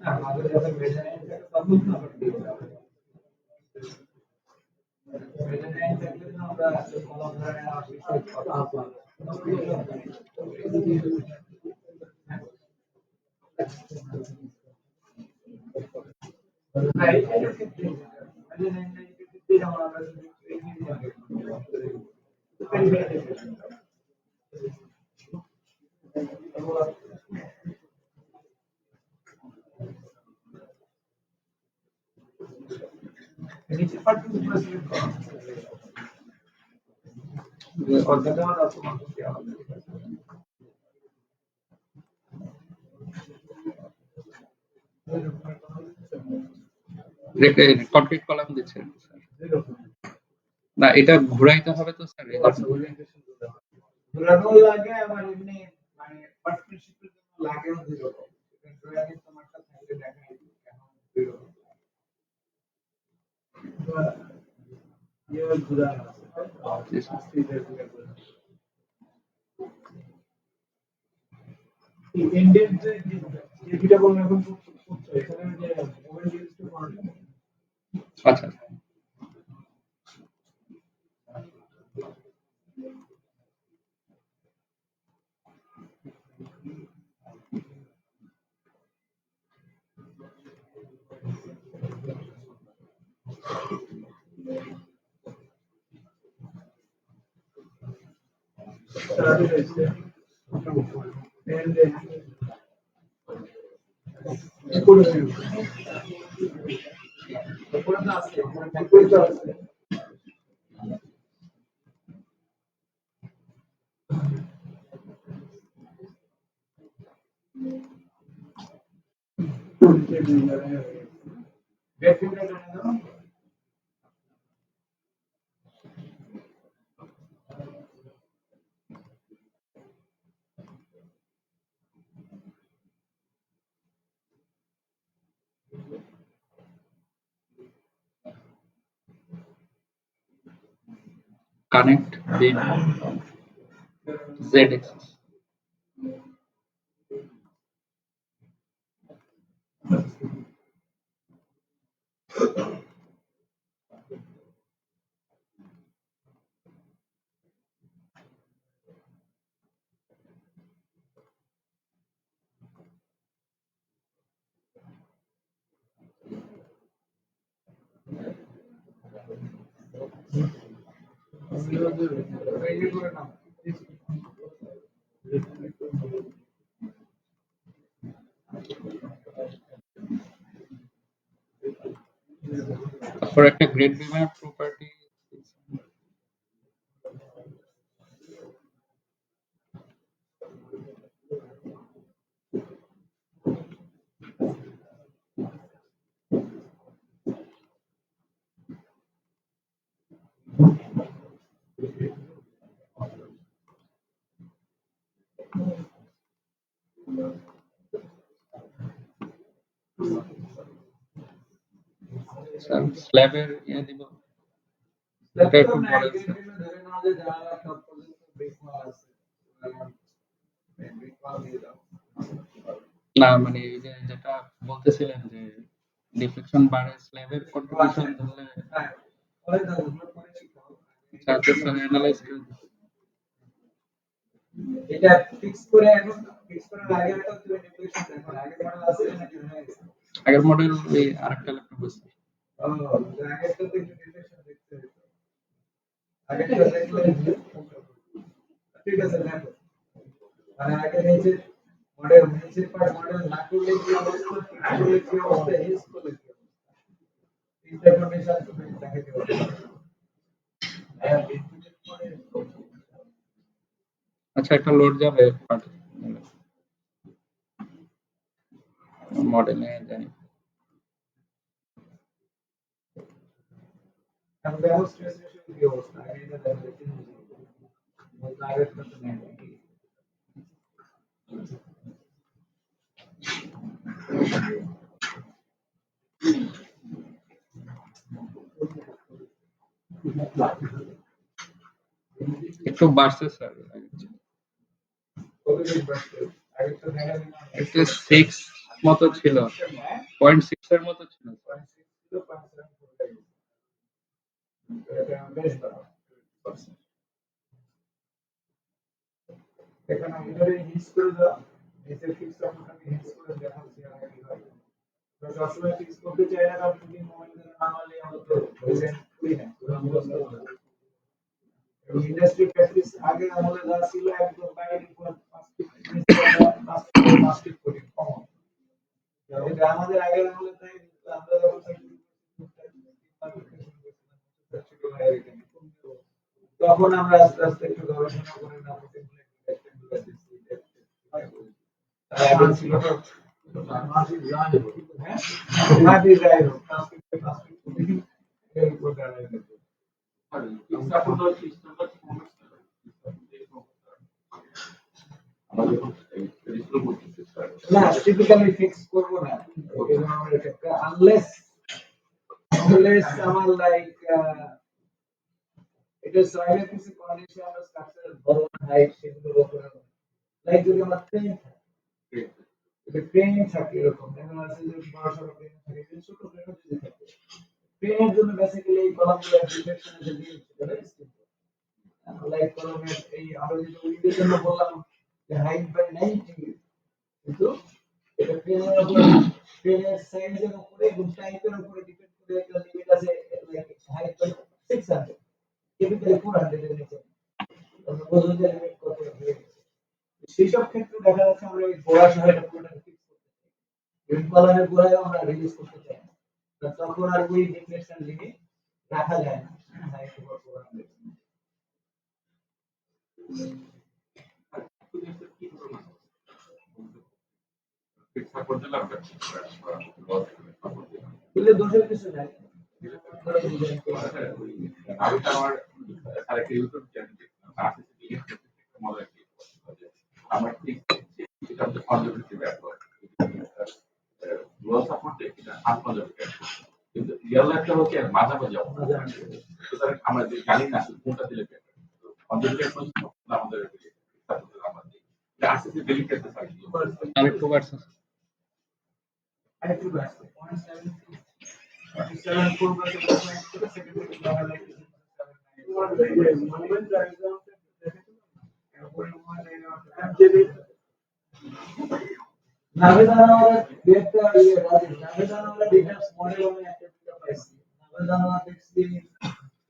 না মাঝে যখন মেজারমেন্ট থাকে তখন তো আবার দিয়ে দাও। মেজারমেন্ট থাকলে তো আমরা কলম ধরে বিষয় কথা না এই ক্ষেত্রে মেজারমেন্ট ক্ষেত্রে যেমন আমরা যদি নিচে পার্টিকুলার প্লাস অর্থাৎ আমরা তোমার করতে হবে। কনক্রিট কলাম দিচ্ছেন স্যার। না এটা ঘুরাইতে হবে তো স্যার, এই জন্য। ঘোরানো লাগে আবার এমনি মানে পার্টনারশিপের জন্য লাগেও দুই রকম। ড্রয়িং এর তোমারটা থাকলে দেখাই কেন দুই রকম। ইয়ে ঘোরানো আছে। জি, স্যার। এই এন্ডের যে যেটা বললাম এখন করছো এখানে যে মোবাইল ইউজ তো করা যায়। আচ্ছা Started as and উপরে উপরে তো আছে উপরে তো আছে connect bin z axis. তারপর একটা গ্রেড বিমের প্রপার্টি স্ল্যাবের ইয়ে দিব এটা একটু বড় আছে। ধরে নাও যে যারা সব পর্যন্ত ব্রেকওয়াল আছে ব্রেকওয়াল দিয়ে দাও না মানে এই যে যেটা বলতেছিলেন যে ডিফ্লেকশন বারে স্ল্যাবের কন্ট্রিবিউশন ধরলে হ্যাঁ পরে দাও ওগুলো পরে শিখাও চার্জেস স্যার অ্যানালাইজ করে দিই। এটা ফিক্স করে এখন ফিক্স করার আগে একটা তুমি ডেফিনেশন দেখো আগে মডেল আছে নাকি হয়ে গেছে আগের মডেল ওই আরেকটা ল্যাপটপ আছে ও আগেরটা তো ডেফিনেশন দেখতে হবে আগেরটা দেখলে ঠিক আছে দেখো মানে আগে নিচে মডেল নিচে পার মডেল না করলে কি অবস্থা করলে কি অবস্থা ইউজ করলে কি অবস্থা তিনটা কন্ডিশন তুমি দেখাতে পারবে হ্যাঁ বিদ্যুতের পরে আচ্ছা একটা লোড যাবে মডেলে জানি আমি দেখো স্ট্রেস রেশিও কি অবস্থা আগে এটা দেখতে হবে আগের কথা নেই একটু বাড়ছে স্যার কতদিন বাড়ছে আগে তো দেখা যায় না এটা 6 মতো ছিল 0.6 এর মতো ছিল এখানে ভিতরে হিটস করে দাও নিচে ফিক্স অপশনটাকে হিটস করে দেখাচ্ছি আগে কি হয় তো সবসময় ফিক্স করতে চাই না কারণ যদি মোবাইল না হলে আমরা তো বুঝেন করি না ইন্ডাস্ট্রি প্র্যাকটিস আগে আমাদের যা ছিল একদম বাইরে প্লাস্টিক করি কমন এটা আমাদের আগে আমলে তাই আমরা যখন তখন আমরা আস্তে আস্তে একটু গবেষণা করে না না টিপিক্যালি ফিক্স করব না আনলেস আমার লাইক এটা সয়েল কিছু কন্ডিশন আর স্ট্রাকচারাল বড় হাইট সেগুলোর উপরে লাইক যদি আমার ট্রেন থাকে এটা ট্রেন থাকে এরকম এমন আছে যে বড় সড়ো ট্রেন থাকে যে ছোট ট্রেন যদি থাকে ট্রেনের জন্য বেসিক্যালি এই কলামগুলো ডিফ্লেকশনের যে লিমিট লাইক কলমের এই আমরা যেটা উইন্ডোর জন্য বললাম যে হাইট বাই 90 কিন্তু এটা ট্রেনের সাইজের উপরে এবং টাইপের উপরে ডিপেন্ড করে একটা লিমিট আছে লাইক হাইট বাই 600 টিপিক্যালি 400 এর নিচে আমরা বোঝা যায় লিমিট কত হয়ে গেছে সেই সব ক্ষেত্রে দেখা যাচ্ছে আমরা এই গোড়া সহ এটা পুরোটা ফিক্স করতে চাই গ্রিন কলামের গোড়ায় আমরা রিলিজ করতে চাই না। তো তখন আর ওই ডিফ্লেকশন লিমিট রাখা যায় না। হাই সুপার প্রোগ্রাম দিলে দোষের কিছু নাই। আমি তো আমার আরেকটা ইউটিউব চ্যানেল দেখলাম মজার কি আমার ঠিক এটা হচ্ছে কনজারভেটিভ অ্যাপ্রোচ লো সাপোর্টে এটা আনকনজারভেটিভ কিন্তু রিয়েল লাইফটা হচ্ছে মাঝামাঝি অবস্থা সুতরাং আমরা যে জানি না কোনটা দিলে বেটার কনজারভেটিভ অ্যাপ্রোচ আমাদের আমরা দিই এটা আস্তে আস্তে ডেলিট করতে পারি আরেকটু বাড়ছে আরেকটু বাড়ছে 0.74 সেকেন্ড থেকে লেভেল মোমেন্ট ডায়াগ্রাম এরপরে নাভেদানাওয়ালা ডেটা নাভেদানাওয়ালা ডিফেন্স মডেল আমি একটা পাইছি। নাভেদানাওয়ালা দেখছি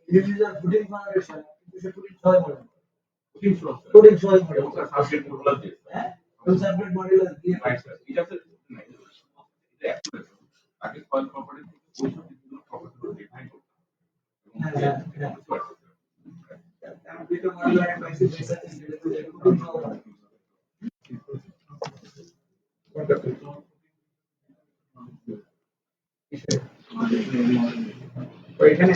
ইন্ডিভিজুয়াল ফুটিং ফাউন্ডেশন কিন্তু সে footing 6 model footing 6 model subject গুলো দিয়ে হ্যাঁ কোন সাবজেক্ট মডেল দিয়ে রাইট স্যার এটা তো এটা অ্যাকুরেট আগে কয়েল প্রপার্টি থেকে ওই সব প্রপার্টি ডিফাইন করতে আমি দুটো মডেল আমি পাইছি রিসার্চ ফুটিং ফাউন্ডেশন ওইখানে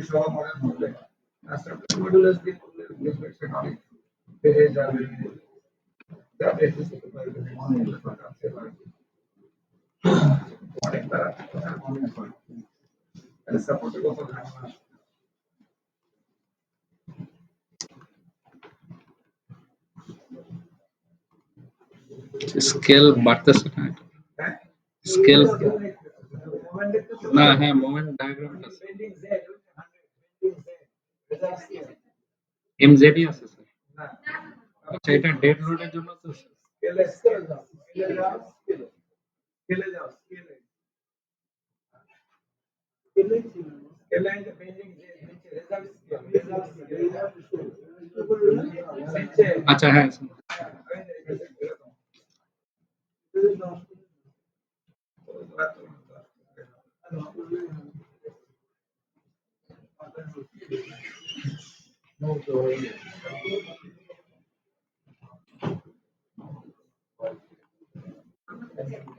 সব মডেল মডেল আচ্ছা মডুলাস দিয়ে করলে রিফ্লেকশন অনেক বেড়ে যাবে যাবে করতে পারবে অনেক তারা অনেক হয় সাপোর্টের কত ধারণা স্কেল বাড়তেছে না হ্যাঁ স্কেল মোমেন্ট দেখতে না হ্যাঁ মোমেন্ট ডায়াগ্রামটা bending z 100 bending z result কি এমজেডই আছে স্যার না আচ্ছা এটা ডেড লোডের জন্য তো স্কেলে স্কেলে যাও স্কেলে যাও স্কেলে যাও স্কেলে স্কেলে ইন দ্য বেন্ডিং জেড নিচে রেজাল্ট স্কেল নিচে আচ্ছা হ্যাঁ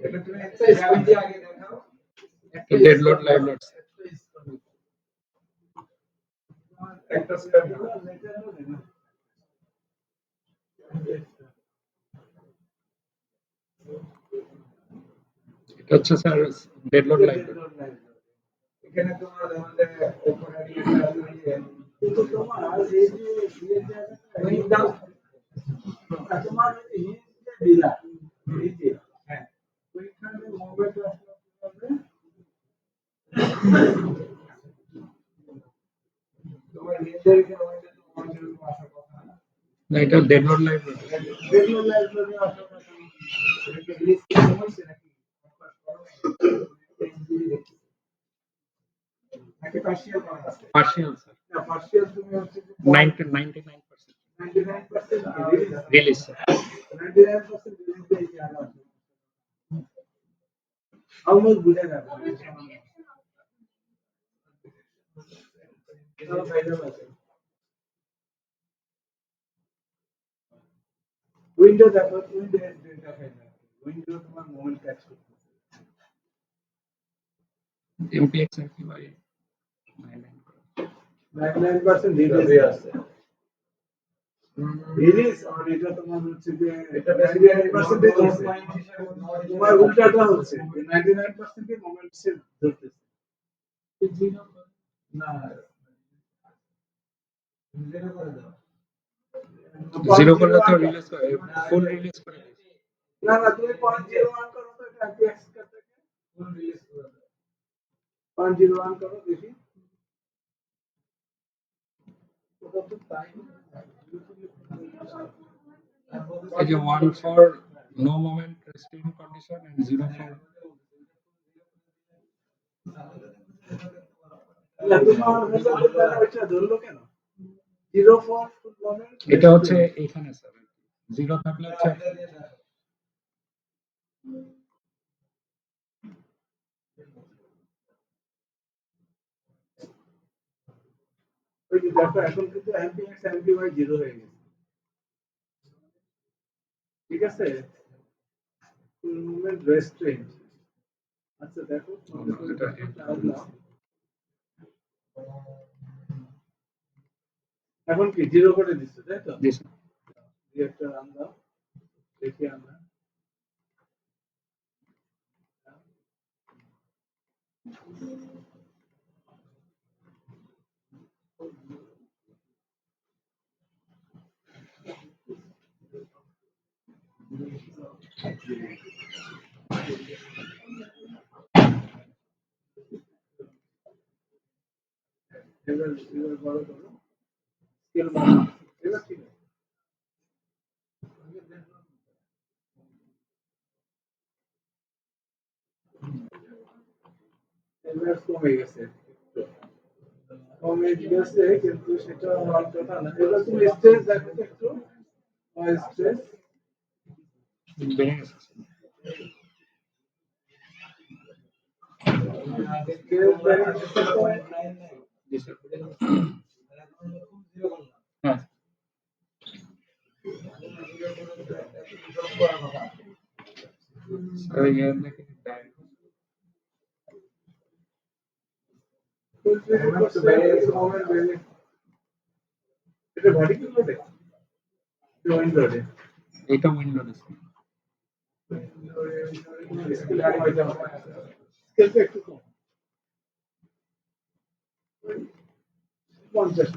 এটা তুমি এক্সারসাইজ দিয়ে আগে দেখাও ডেড লোড লাইভ লোড একটা স্টেপ এটা হচ্ছে sir dead load live load এখানে তোমার আমাদের উপরে কিন্তু তোমার এই যে উইন্ডো তোমার এই যে দিলা এই যে হ্যাঁ ওইখানে মোবাইল আসলে তোমার নিজের কি আমাদের তোমার জন্য আশা কথা না না এটা dead load live load regular library আশা কথা এটা রিলিজ হয়েছে নাকি নাকি পার্সিয়াল করা আছে পার্সিয়াল স্যার না পার্সিয়াল তুমি হচ্ছে 99% 99% রিলিজ 99% রিলিজ দিয়ে জানা আছে অলমোস্ট বুঝা যাবে উইন্ডো দেখো উইন্ডো ডেটা ফাইল উইন্ডো তোমার মোমেন্ট ক্যাচ করতে এমপিএক্স কি ভাই 99% রিলিজ আছে রিলিজ আর এটা তোমার হচ্ছে যে এটা বেসিক্যালি পার্সেন্টেজ পয়েন্ট হিসেবে তোমার উল্টাটা হচ্ছে 99% এর মোমেন্ট সে ধরতেছে জিরো না জিরো করে দাও জিরো করলে তো রিলিজ করে ফুল রিলিজ করে না না তুমি 0.01 করো তো এটা এক্স করতে ফুল রিলিজ করে দাও 0.01 করো দেখি ওটা তো টাইম এই যে 1 for no moment restraint condition and 0 for তোমার এটা ধরলো কেন 0 ফর ফুল মোমেন্ট এটা হচ্ছে এখানে স্যার 0 থাকলে হচ্ছে ওই যে দেখো এখন কিন্তু MPX MPY 0 হয়ে গেছে, ঠিক আছে? Movement restrained. আচ্ছা দেখো এখন কি 0 করে দিচ্ছে, তাই তো? জি স্যার। রিঅ্যাক্টর রান দাও, দেখি আমরা। এবার বড় করো, স্কেল বড়, এবার ঠিক আছে। এবার কমে গেছে, কমে গেছে কিন্তু সেটা হওয়ার কথা না। এবার তুমি স্ট্রেস দেখো তো একটু, স্ট্রেস বেড়ে গেছে স্যার। জি স্যার। হ্যাঁ স্যার, ইয়ে দেখে এটা বডি কি করে উইন্ডোতে এটা উইন্ডোজ স্যার। স্কেলটা একটু কম 50।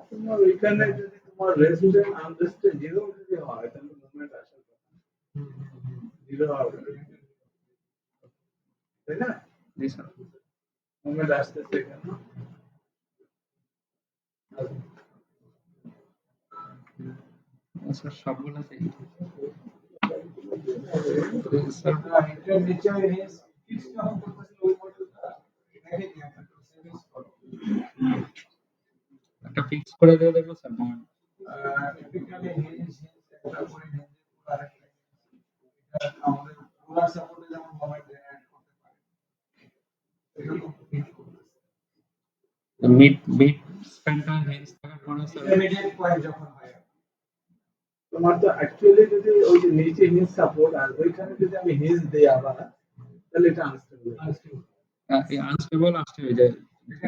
তোমার ওইখানে যদি তোমার রেজিস্ট্যান্স আনরেজিস্ট্যান্স 0 যদি হয় তাহলে মুভমেন্ট আসার কথা, 0 হবে, তাই না? জি স্যার। মুভমেন্ট আসতেছে কেন? স্যার সবগুলোতেই স্যার। এটা নিচে ফিক্স যখন করতেছিল ওই মডেলটা দেখে নিয়ে সেভিংস করো। একটা ফিক্স করে দিয়ে দেখবো স্যার মোমেন্ট। টিপিক্যালি হিঞ্জ একটা করে হিঞ্জ আরেকটা এটা আমাদের পোলার সাপোর্টে যেমন মোমেন্ট জেনারেট করতে পারে, এরকম ফিক্স করতেছে মিড মিড স্প্যানটা হেঞ্জ থাকার পরে স্যার ইন্টারমিডিয়েট পয়েন্ট যখন হয়। তোমার তো অ্যাকচুয়ালি যদি ওই যে নিচে হিঞ্জ সাপোর্ট আর ওইখানে যদি আমি হিঞ্জ দেই আবার, তাহলে এটা আনস্টেবল। আনস্টেবল আসতে হয়ে যায়।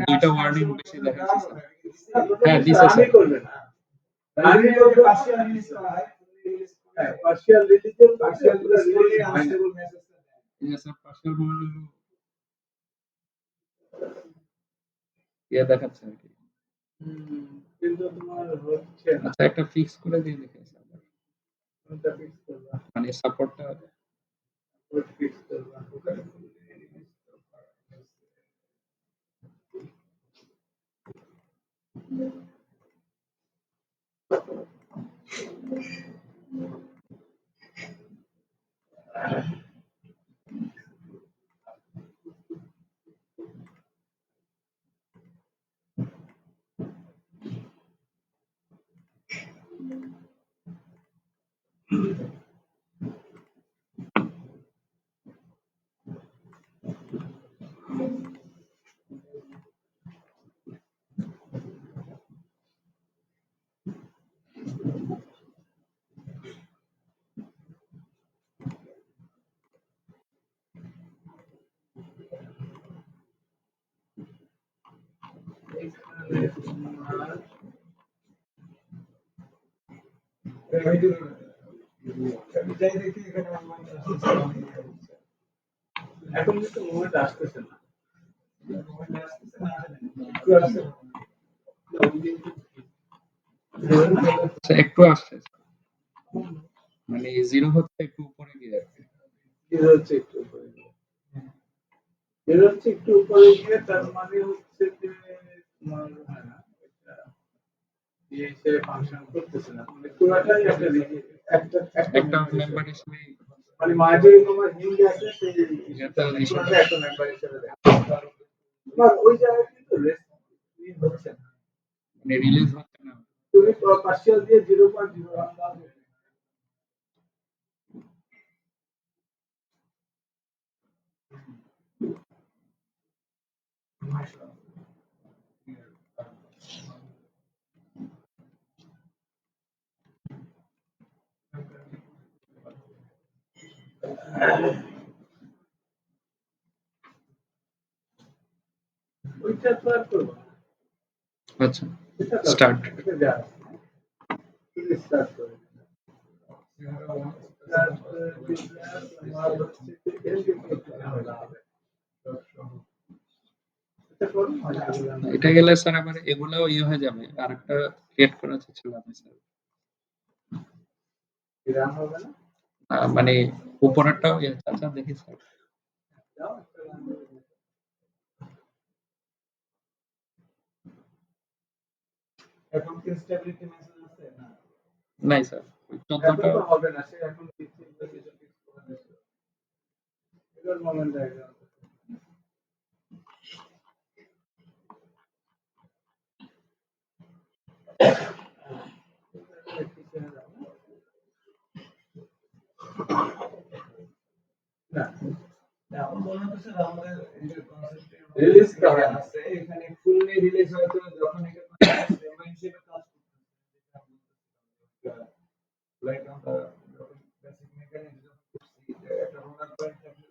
দুইটা ওয়ার্নিং বেশি দেখাচ্ছে স্যার। হ্যাঁ হ্যাঁ দিছে আমি স্যার। করবে না, আমি যদি পার্সিয়াল রিলিজ করা হয়, হ্যাঁ পার্শিয়াল রিলিজের পার্সিয়াল পুরো রিলিজ করলে রিলিজ হয় না। আনস্টেবল মেসেজটা দেয়। এই যে স্যার পার্সিয়াল মোমেন্ট ইয়ে দেখাচ্ছে আর কি। কিন্তু তোমার হচ্ছে না, আচ্ছা একটা ফিক্স করে দিয়ে দেখে স্যার, কোনটা ফিক্স করবা? মানে সাপোর্টটা কোড ফিক্স করবা? এখানে তোমার আমি যাই দেখি এখানে মোমেন্ট আসছে, এখন কিন্তু মুভমেন্ট আসতেছে না। মোমেন্ট আসছে না, একটু আসছে, আচ্ছা একটু আসছে স্যার। মানে জিরো হচ্ছে একটু উপরে গিয়ে আর কি। জিরো হচ্ছে একটু উপরে গিয়ে, জিরো হচ্ছে একটু উপরে গিয়ে, তার মানে হচ্ছে যে তোমার এটা এই হিসেবে ফাংশন করতেছে না, মানে পুরাটাই একটা একটা একটা মেম্বার হিসেবে মানে মাঝে তোমার হিন্দি আছে সেই এটা ইস্যু পুরোটা একটা মেম্বার হিসেবে দেখো তোমার ওই জায়গায় কিন্তু রেস্ট হচ্ছে না মানে রিলিজ হচ্ছে না। তুমি পার্সিয়াল দিয়ে 0.01 দাও ওইটা তো আর করবো না আচ্ছা এটা স্টার্ট। এটা যা তুমি স্টার্ট করো তারপরে তোমার হচ্ছে এর কিন্তু একটু ঝামেলা হবে এটা করুন এটা গেলে স্যার আবার এগুলাও হয়ে যাবে। আরেকটা ক্রিয়েট করা চাচ্ছিলাম স্যার। রান হবে না মানে উপরেরটাও আচ্ছা দেখি স্যার। যাও একটা run করে দাও। এখন কি স্টেবিলিটি মেসেজ আছে না নাই স্যার ওই এখন 14টা তো হবে না সে এখন কিছু কিছু ফিক্স করে দিয়েছে এটার মোমেন্ট ডায়াগ্রাম না এখন মনে হচ্ছে যে আমাদের এই যে কনসেপ্ট রিলিজ করা আছে এখানে ফুললি রিলিজ হয়তো যখন এটা ডেমো হিসেবে কাজ করতেছে লাইক আমরা যখন বেসিক মেকানিজম যখন করছি যে একটা রোলার পয়েন্ট থাকলে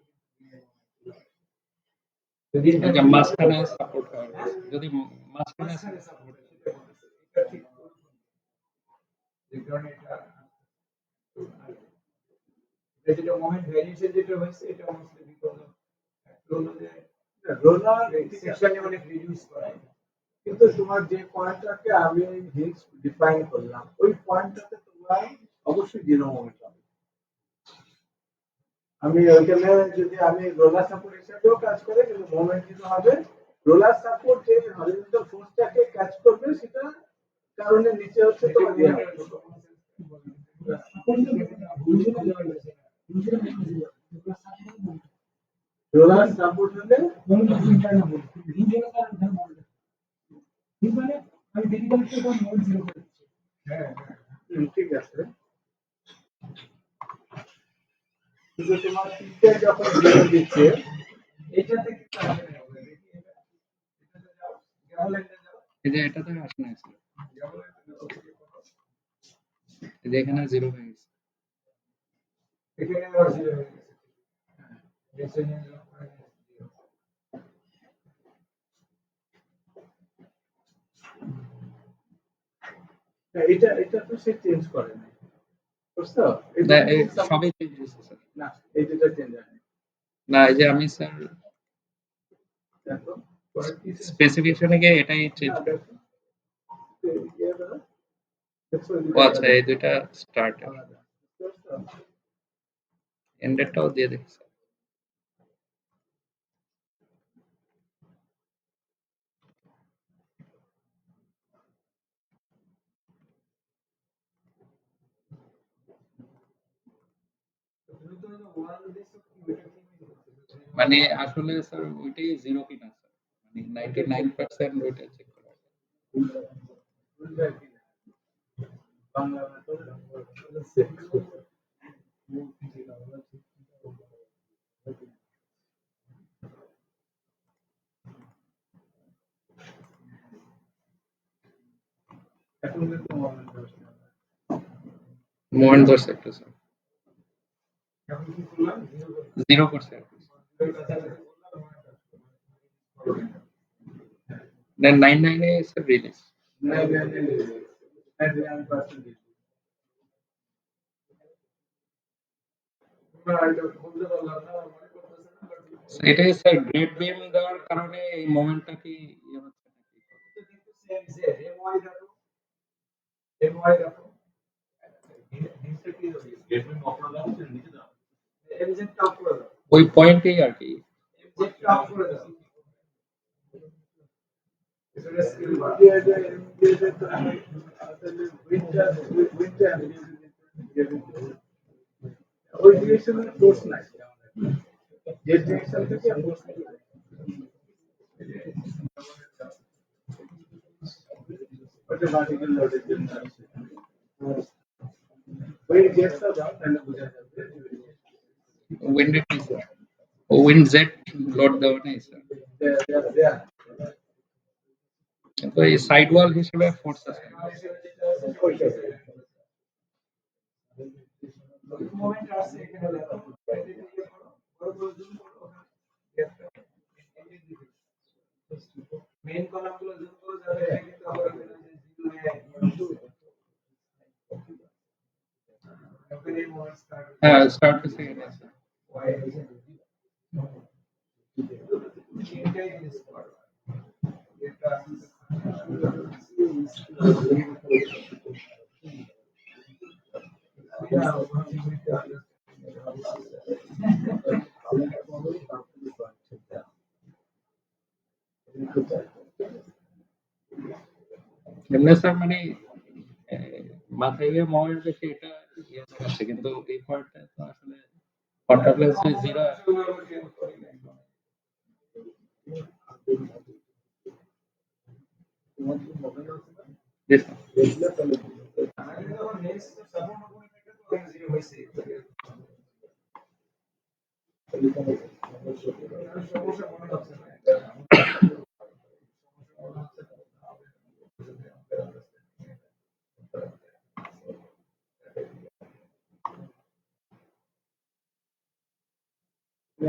যদি এই যে মাঝখানে সাপোর্ট হয় যদি মাঝখানে মাঝখানে সাপোর্ট সেটা বলতেছে এটা ঠিক যে কারণে এটা যেটা মোমেন্ট ভ্যারিয়েশন যেটা হয়েছে এটা মোস্টলি বিকজ অফ হলো যে রোলার সেকশনে অনেক রিডিউস করা কিন্তু তোমার যে পয়েন্টটাকে আমি হিন্স ডিফাইন করলাম ওই পয়েন্টটাতে তোমার অবশ্যই জিরো মোমেন্ট হবে আমি ওইখানে যদি আমি রোলার সাপোর্ট হিসেবেও কাজ করে কিন্তু মোমেন্ট কিন্তু হবে রোলার সাপোর্ট যে হরিজন্টাল ফোর্সটাকে ক্যাচ করবে সেটা কারণে নিচে হচ্ছে তোমার রোলার সাপোর্ট হলে হ্যাঁ ঠিক আছে কিন্তু তোমার তিনটে যখন জিরো দিচ্ছে এইটাতে কিন্তু আসলে হবে দেখি এটাতে যাও গ্যামলাইনে যাও এই যে এটাতে আসে না স্যার। গ্যামলাইনে যাও এই যে এখানে 0 হয়ে গেছে। এখানে আবার জিরো হয়ে গেছে হ্যাঁ ডেসিশন এটা এটা তো সে চেঞ্জ করে না বুঝছো না এই সবই চেঞ্জ হয়েছে স্যার। না এই দুটো চেঞ্জ হয় না না এই যে আমি স্যার দেখো স্পেসিফিকেশনে গিয়ে এটাই চেঞ্জ না করি। দেখো ইয়েটা দেখো ও আচ্ছা এই দুইটা স্টার্ট আলাদা বুঝছো এন্ডেডটাও দিয়ে দেখি স্যার। তুমি তো ওয়ান দিছো কি ওইটা কি মানে আসলে স্যার ওইটাই 0 কিনা স্যার। মানে 99% ওইটা চেক করা। বাংলা এখন কিন্তু মোমেন্ট ধরছে মোমেন্ট ধরছে একটা স্যার। এখন কি করলাম 0 করছে আর কি। দেন 99 এ স্যার রিলিজ। 99% এটাই স্যার গ্রেড বিম দেওয়ার কারণে এই মোমেন্টটা কি হচ্ছে নাকি? ওই পয়েন্টেই আর কি। ওই ডিরেকশনের ফোর্স নাই, যে ডিরেকশন থেকে ফোর্স নাই। ওটা ভার্টিক্যাল লোডের জন্য আছে। ওই গেটটা দাও তাহলে বোঝা যাবে। উইন্ড নেই স্যার, উইন্ড জেট লোড দেওয়া নেই স্যার, দেয়া কিন্তু এই সাইড ওয়াল হিসেবে ফোর্স আছে। মোমেন্ট আছে এখানে লেখা মেইন কলামগুলো জুম করে যাবে, এটা কিন্তু আবার ওখানে মোমেন্ট স্টার্ট হ্যাঁ স্টার্ট টু সেকেন্ড আছে। এটাই ইউজ করবে। এটা এমনি স্যার মানে মাথায় গিয়ে মোমেন্ট বেশি এটা ইয়ে দেখাচ্ছে, কিন্তু এই পার্টটা তো আসলে কন্টাক্ট লেন্স জিরো। জি স্যার।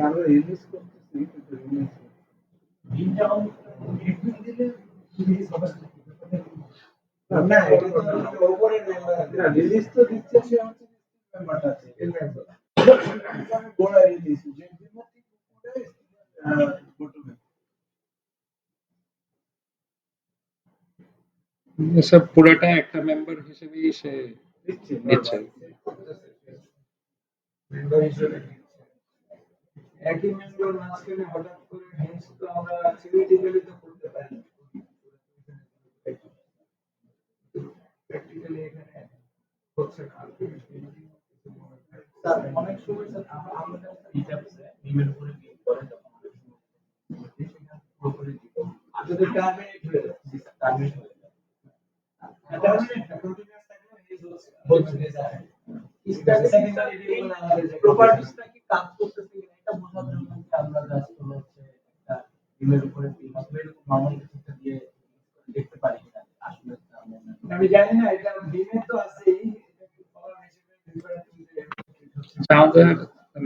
আমরা রিলিজ করতেছি, কিন্তু রিলিজ না, এটা তো ওপরের মেম্বার না, রিলিজ তো দিচ্ছে সে হচ্ছে মেম্বারটা আছে আমি গোড়া রিলিজ যে ডিমোটিভ করে বটমে স্যার পুরোটা একটা মেম্বার হিসেবেই সে দিচ্ছে দিচ্ছে। মেম্বার হিসেবে একই মেম্বার মাঝখানে হঠাৎ করে হিন্স তো আমরা থিওরিটিক্যালি তো করতে পারি না, প্র্যাকটিক্যালি এখানে হচ্ছে না। স্যার অনেক সময় স্যার আমরা এটা ইমেল করে ক্লিক করে যখন পুরোপুরি যদি টার্মিনেট হয়ে যায়, টার্মিনেট হয়ে যায়, টার্মিনেট কন্টিনিউয়াস থাকলে বলছে প্রপার্টিসটা কি কাজ করতেছে কিনা এটা বোঝার জন্য আমরা জাস্ট হচ্ছে একটা ইমেল উপরে ক্লিক করে নরমাল কিছুটা দিয়ে দেখতে পারি কিনা আসলে আমি জানি না, এটা ডিমে তো আছেই, এটা কি পাওয়ার হিসেবে ডিফারেন্ট আমাদের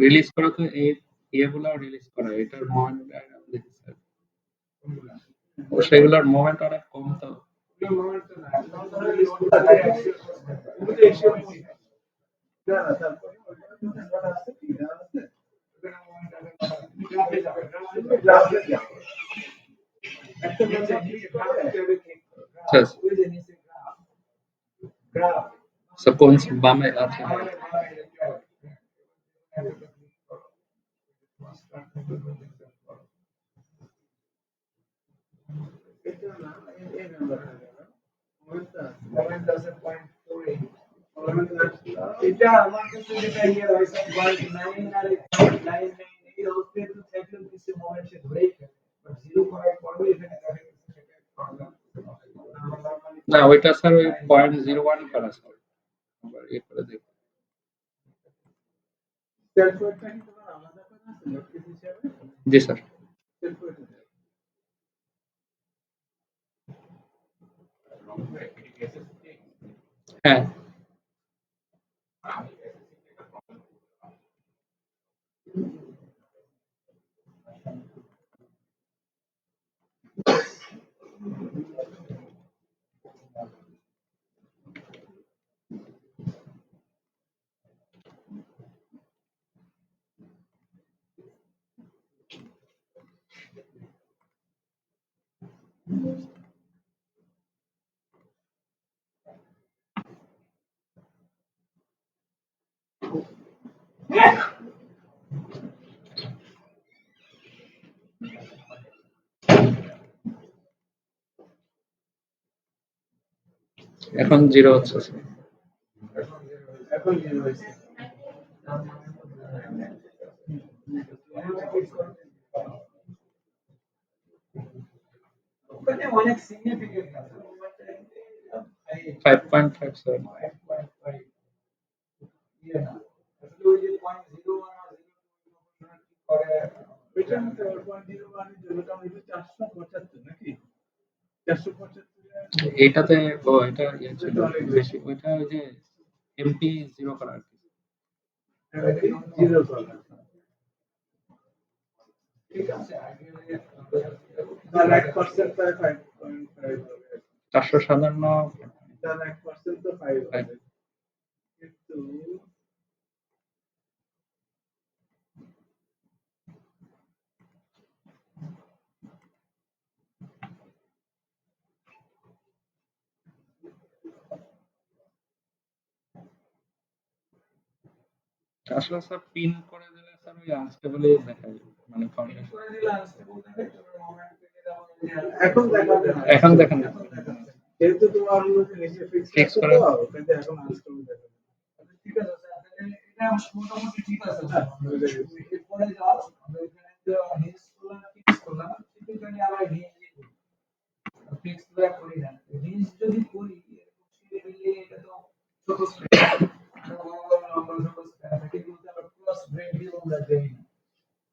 রিলিজ করা তো এই ইয়েগুলো রিলিজ করা, এটার মোমেন্ট দেখি স্যার, ও সেগুলোর মোমেন্ট অনেক কম তো। মোমেন্ট তো না, আমরা রিলিজ করতে তুমি তো এসে না না তারপরে ওটা আছে কি না আছে ওখানে মোমেন্ট আছে গ্রাফে যাবে, গ্রাফে যাবে একটা নিচে গ্রাফ ট্যাবে ক্লিক করো, স্যার ওই যে নিচে গ্রাফ গ্রাফ স্যার কোন বামে আছে? এটা আমার কাছে যেটা ইয়ে হয়েছে 1.9 আর 0.99 এই অবস্থায় তো থাকলে কিছু মোমেন্ট সে ধরেই ফেলে, বাট জিরো করার পরেও এখানে দেখা যাচ্ছে সেটা প্রবলেম। না ওইটা স্যার ওই 0.01 করা স্যার, আবার ইয়ে করে দেখো। সেলফ ওয়েটটা কি তোমার আলাদা করা আছে নোটিস হিসাবে? জি স্যার। সেলফ ওয়েট হ্যাঁ এখন 0 হচ্ছে স্যার। এখন জিরো হয়েছে। ওখানে অনেক সিগনিফিকেন্ট আছে 5.57 5.5 ইয়ে না আসলে ওই যে 0.01 আর 0.01 করে এটা আমি 0.01 এর জন্য তো আমি 475 নাকি 475 এইটাতে এটা ইয়ে ছিল বেশি, ওইটা ওই যে এমপি জিরো করা আর কি। জিরো করা ঠিক আছে আগে তার 1% প্রায় 5.5 হবে 457 তার 1% তো 5 হবে কিন্তু আসলে স্যার পিন করে দিলে স্যার ওই আনস্টেবলই দেখা যায়, মানে ফাউন্ডেশন করে দিলে আনস্টেবল দেখায় তবে মোমেন্ট থেকে যেমন এখন দেখাবে না এখন দেখেন যেহেতু তোমার হলো যে নিচে ফিক্স ফিক্স আছে করা তো কিন্তু এখন আনস্টেবল দেখাবে ঠিক আছে স্যার তাহলে এটা মোটামুটি ঠিক আছে স্যার এরপরে যাও আমরা এখানে তো হিন্স করলাম ফিক্স করলাম কিন্তু এখানে আমরা হিন্স ফিক্স করে করি না হিন্স যদি করি এটা তো ছোট লম্বা ছোট থাকে কিন্তু আমরা ক্রস ব্রেক দিয়ে আমরা দেই না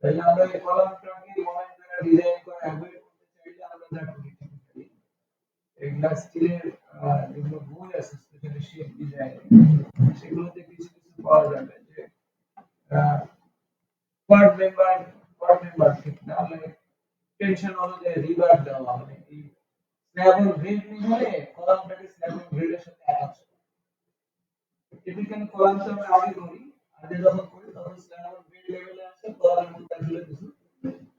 তাহলে আমরা এই কলামটাকে মোমেন্ট দ্বারা ডিজাইন করে অ্যাভয়েড করতে চাইলে আমরা যা করি এগুলা স্টিলের যেগুলো বই আছে স্পেশালি শেপ ডিজাইন সেগুলোতে কিছু কিছু পাওয়া যাবে যে পার্ট মেম্বার ঠিক না মানে টেনশন অনুযায়ী রিভার দেওয়া মানে এই স্ল্যাব এর গ্রিড নিয়ে কলামটাকে স্ল্যাব এর গ্রিডের সাথে অ্যাটাচ টিপিক্যালি কলাম তো আমরা আগে করি আগে যখন করি তখন স্ল্যাব এর গ্রিড লেভেলে আসে কলামের মধ্যে আসলে কিছু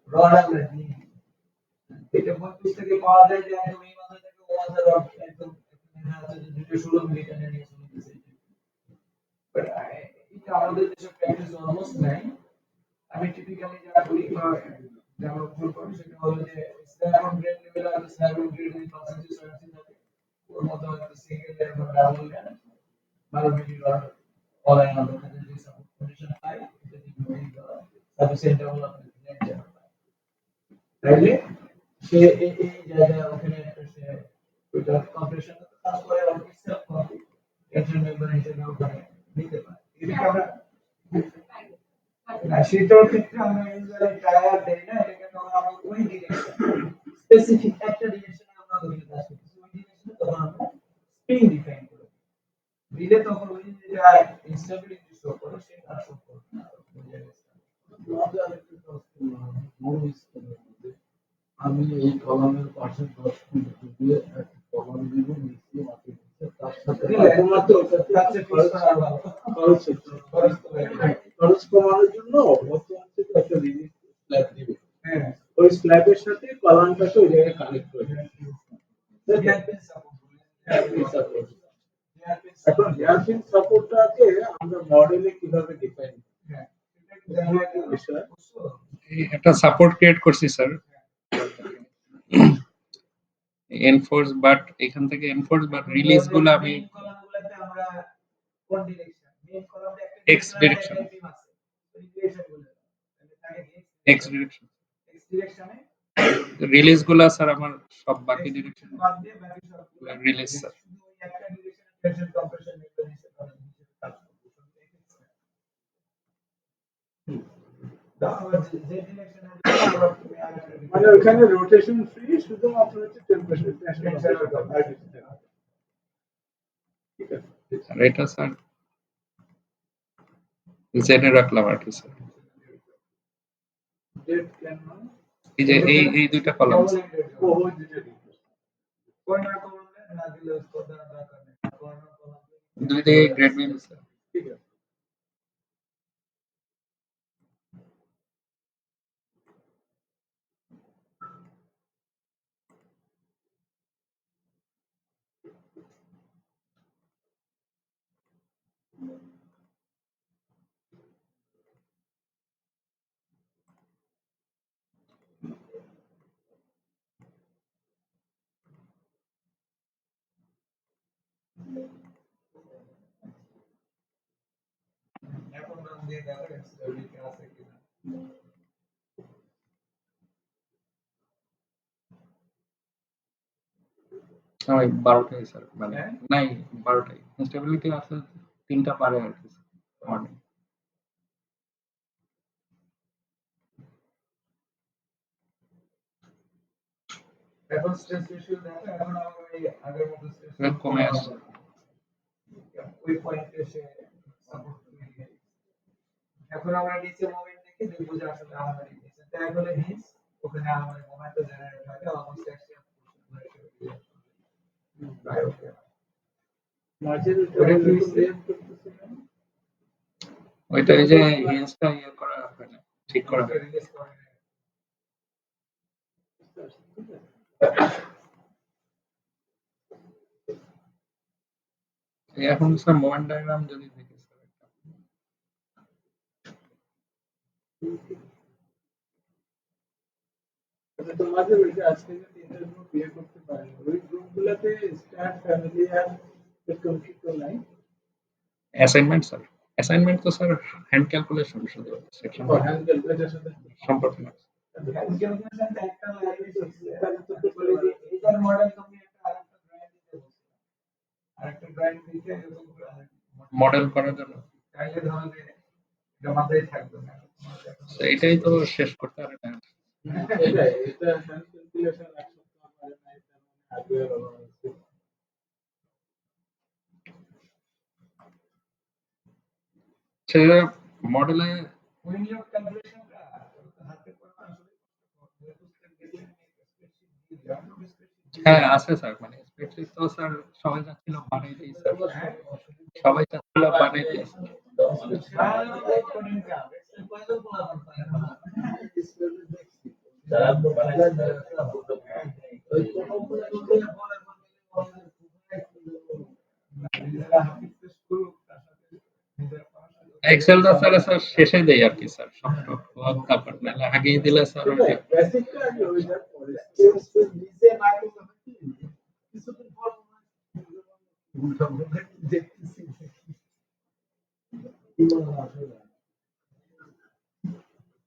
রড আমরা দিই এটা বই পুস্তকে পাওয়া যায় যে একদম এই মাথা থেকে ও মাথা রড একদম দেখা যাচ্ছে যে 216 মিলি টানে নিয়ে চলে গেছে বাট এটা আমাদের দেশে প্র্যাকটিস অলমোস্ট নাই আমি টিপিক্যালি যা করি বা যা ফলো করি সেটা হলো যে স্ল্যাব অন গ্রেড লেভেল আর স্ল্যাব অন গ্রেড এর পার্সেন্টেজ সার্ভিস থাকে ওর মধ্যে হয়তো সিঙ্গেল লেয়ার বা ডাবল লেয়ার 12 মিলি রড অল আই আমাদের কাছে যে সাপোর্ট কন্ডিশন পাই এটা দিয়ে সাফিসিয়েন্ট ডেভেলপমেন্ট নেট তাইলে সে এই জায়গায় ওখানে সে ওইটা কম্প্রেশন তারপরে ওকে সেলফ কপি টেনশন মেম্বার হিসেবে ওখানে নিতে পারে এটাকে আমরা না সেটার ক্ষেত্রে আমরা ইউজুয়ালি টায়ার দেই না এটাকে তখন আমরা ওই ডিরেকশন স্পেসিফিক একটা ডিরেকশনে আমরা ওই কাজ করছি ওই ডিরেকশনে তখন আমরা স্প্রিং ডিফাইন করি দিলে তখন ওই যেটা ইনস্টেবিলিটি শো করে সেটা শো করবে না আমাদের আরেকটা কাজ মূল স্কেলের মধ্যে আমি এই কলামের পাশে 10 ফিট দিয়ে একটা কলাম দিব নিচে মাটি দিতে তার সাথে তোমার তো কাছে খরচ কমানোর জন্য বর্তমান থেকে একটা রিলিজ স্ল্যাব দিবে হ্যাঁ ওই স্ল্যাবের সাথে কলামটাকে ওই জায়গায় কানেক্ট করে এখন হেয়ারপিন সাপোর্টটাকে আমরা মডেলে কিভাবে ডিফাইন হ্যাঁ এটা বিষয় একটা সাপোর্ট ক্রিয়েট করছি স্যার এনফোর্স বাট এখান থেকে এনফোর্স বাট রিলিজ গুলো আমি কলামগুলোতে আমরা কোন ডিরেকশন মেইন কলামে একটা X direction. আছে ওই ডিরেকশন গুলো তাহলে এক্স ডিরেকশন এক্স ডিরেকশনে রিলিজ গুলো স্যার আমার সব বাকি ডিরেকশন বাদ দিয়ে বাকি সব রিলিজ স্যার শুধু ওই একটা ডিরেকশনে টেনশন কম্প্রেশন নিতে হিসেবে কাজ করবে মানে ওখানে রোটেশন ফ্রি শুধুমাত্র হচ্ছে টেম্পারেচার ঠিক আছে আর এটা স্যার জেনে রাখলাম আর কি স্যার ডেট ক্যান নয় এই যে এই দুইটা কলাম ও ওই দুটো কর্নার কলামে না দিলে কোডা দরকার নেই কর্নার কলাম দুই দিকে গ্রেড বিম স্যার ঠিক আছে এখন নাম দিয়ে দেখো স্টেবিলিটি আছে কিনা ওই 12টাই স্যার মানে নাই 12টাই স্টেবিলিটি আছে 3টা পারে আর কি মর্নিং এখন স্ট্রেস রেশিও দেখো এখন আমার ওই আগের মতো স্ট্রেস কমে আসছে ওই পয়েন্টে এসে সাপোর্ট করে দিয়ে এখন আমরা নিচে মোমেন্ট দেখে দেখবো যে আসলে আমাদের নিচে ট্যাগ হলে হিস ওখানে আমাদের মোমেন্টটা জেনারেট হয় অলমোস্ট অ্যাকশন প্রায় ওকে মাঝের ওটা কি ওইটা এই যে হিন্সটা ইয়ে করা হয় না ঠিক করা হয় রিলিজ করে এখন স্যার মোমেন্ট ডায়াগ্রাম যদি দেখি স্যার একটা তোমাদের ওই যে আজকে যে তিনটা গ্রুপ বিয়ে করতে পারে ওই গ্রুপগুলোতে স্টার্ট ফ্যামিলি আর কনফ্লিক্ট নাই অ্যাসাইনমেন্ট স্যার অ্যাসাইনমেন্ট তো স্যার হ্যান্ড ক্যালকুলেশন শুধু সেকশন হ্যান্ড ক্যালকুলেটর সাথে সম্পর্ক না ক্যালকুলেশনটা একটা লাইনে চলছে তাহলে তো বলে যে এটার মডেল তুমি একটা আরেকটা ব্র্যান্ড দিতে এরকম মডেল করার জন্য তাইলে ধরো যে এটা মাথায় থাকবে না তো এটাই তো শেষ করতে পারে না এটাই এটা হ্যান্ড ক্যালকুলেশন এক সপ্তাহ পারে না এটা হার্ডওয়্যার অভাব আছে সেটা মডেলে উইন্ডোজ ক্যালকুলেশনটা হাতে করে আসলে হ্যাঁ আছে স্যার মানে স্প্রেডশিট তো স্যার সবাই চাচ্ছিল বানাইতেই স্যার সবাই চাচ্ছিল বানাইতেই এক্সেলটা স্যার স্যার শেষে দেই আর কি স্যার সব তারপর নাহলে আগেই দিলে স্যার ওইটা বেসিকটা আগে ওই যার পরে স্টেপ নিজে না করলে কি কিছুদিন পর দেখতেছি কি মনে হয়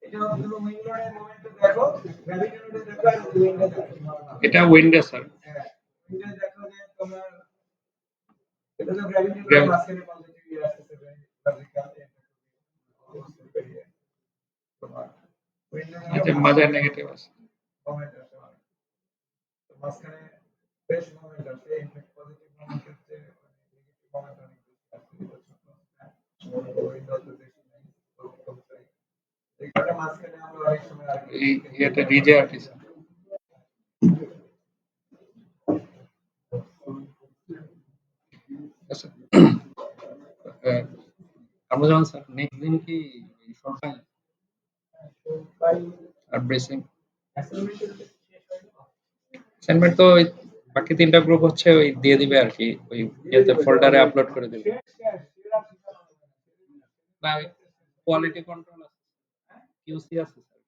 এটা হলো উইন্ডোজের মোমেন্টে দেখো গ্র্যাভিটিতে দেখো আর উইন্ডোজে দেখো এটা উইন্ডো স্যার হ্যাঁ উইন্ডোজে দেখো যে তোমার এটা তো গ্র্যাভিটির মাঝখানে পজিটিভ ইয়ে আসছে লজিক্যাল তোমার এটা মাঝে নেগেটিভ আছে মোমেন্ট আছে তো মাঝখানে বেশ মোমেন্ট আছে ইনফ্যাক্ট পজিটিভ মোমেন্ট হচ্ছে নেগেটিভ মোমেন্ট অনেক বেশি আছে উইন্ডোজ বেশি নাই এই কারণে মাঝখানে আমরা অনেক সময় আর এই এটা রিজে আর কি স্যার আচ্ছা আমরা যেমন স্যার নেক্সট দিন কি শর্ট ফাইল আর ব্রেসিং অ্যাসাইনমেন্ট তো ওই বাকি 3টা গ্রুপ হচ্ছে ওই দিয়ে দিবে আর কি ওই ইয়েতে ফোল্ডারে আপলোড করে দিবে না কোয়ালিটি কন্ট্রোল আছে কিউসি আছে স্যার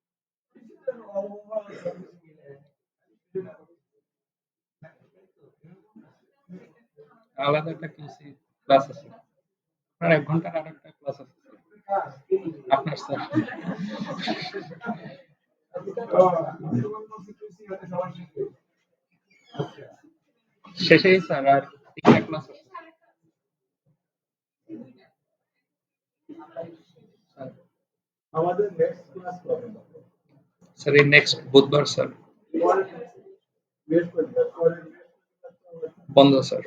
আলাদা একটা কিউসি ক্লাস আছে আপনার 1 ঘন্টার আরেকটা ক্লাস আছে আপনার স্যার শেষেই স্যার আর 3টা ক্লাস আছে আমাদের নেক্সট ক্লাস কবে স্যার এই নেক্সট বুধবার স্যার বৃহস্পতিবার পরে বন্ধ স্যার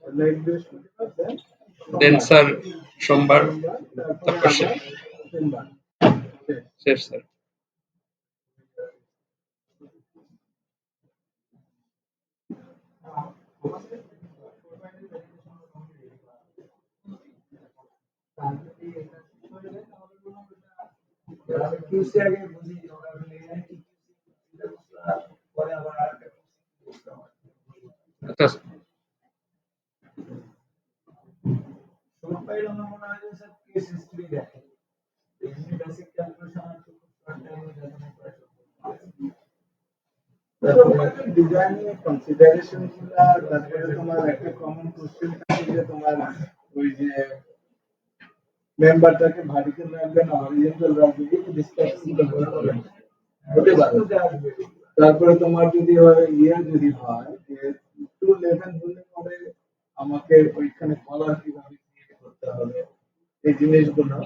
লাইক বৃহস্পতিবার দেন স্যার সোমবার তারপর তারপর সোমবার শেষ স্যার কিউসি আগে বুঝি ওটা লেয়ার কি পরে আবার আরেকটা আচ্ছা শর্ট ফাইল আমার মনে হয় যে স্যার কেস হিস্ট্রি দেখে এমনি বেসিক ক্যালকুলেশন আর খুব শর্ট টাইমে দেখে তারপরে ডিজাইনিং কনসিডারেশন গুলা তারপরে তোমার একটা কমন কোশ্চেন থাকে যে তোমার ওই যে মেম্বারটাকে ভার্টিক্যাল রাখবে না হরিজন্টাল রাখবে এই ডিসকাশন গুলো হতে পারে। তারপরে তোমার যদি হয় যদি হয় যে 211 হলে পরে আমাকে ওইখানে কলার কিভাবে ক্রিয়েট করতে হবে এই জিনিসগুলো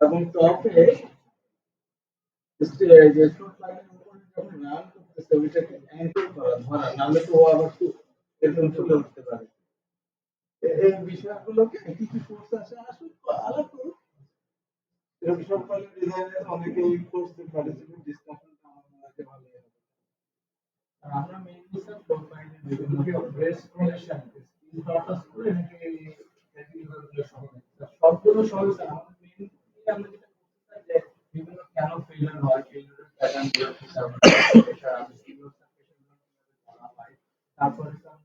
এবং টপে যে শর্ট লাইনের উপরে যখন রান করতেছে ওইটাকে অ্যাঙ্কর করা ধরা নাহলে তো ও আবার এরকম চলে উঠতে পারে। এই বিষয়গুলোকে কি কি কোর্স আছে আসলে আলাদা এরকম সব ডিজাইনের অনেকে এই কোর্সে পার্টিসিপেট ডিসকাশনটা আমার মনে হয় ভালো হবে। আমরা মেইনলি স্যার প্রোফাইলে বিভিন্ন প্রেস কমিশন স্কিল পারপাস করে নাকি ক্যাটাগরিগুলো সহ সবগুলো সহ স্যার আমাদের মেইনলি আমরা যেটা করতে চাই যে বিভিন্ন কেন ফেলিয়ার হয় ফেলিয়ারের প্যাটার্ন গুলো কি কারণে এটা আমি সিনিয়র সার্টিফিকেশন বলা হয় তারপরে স্যার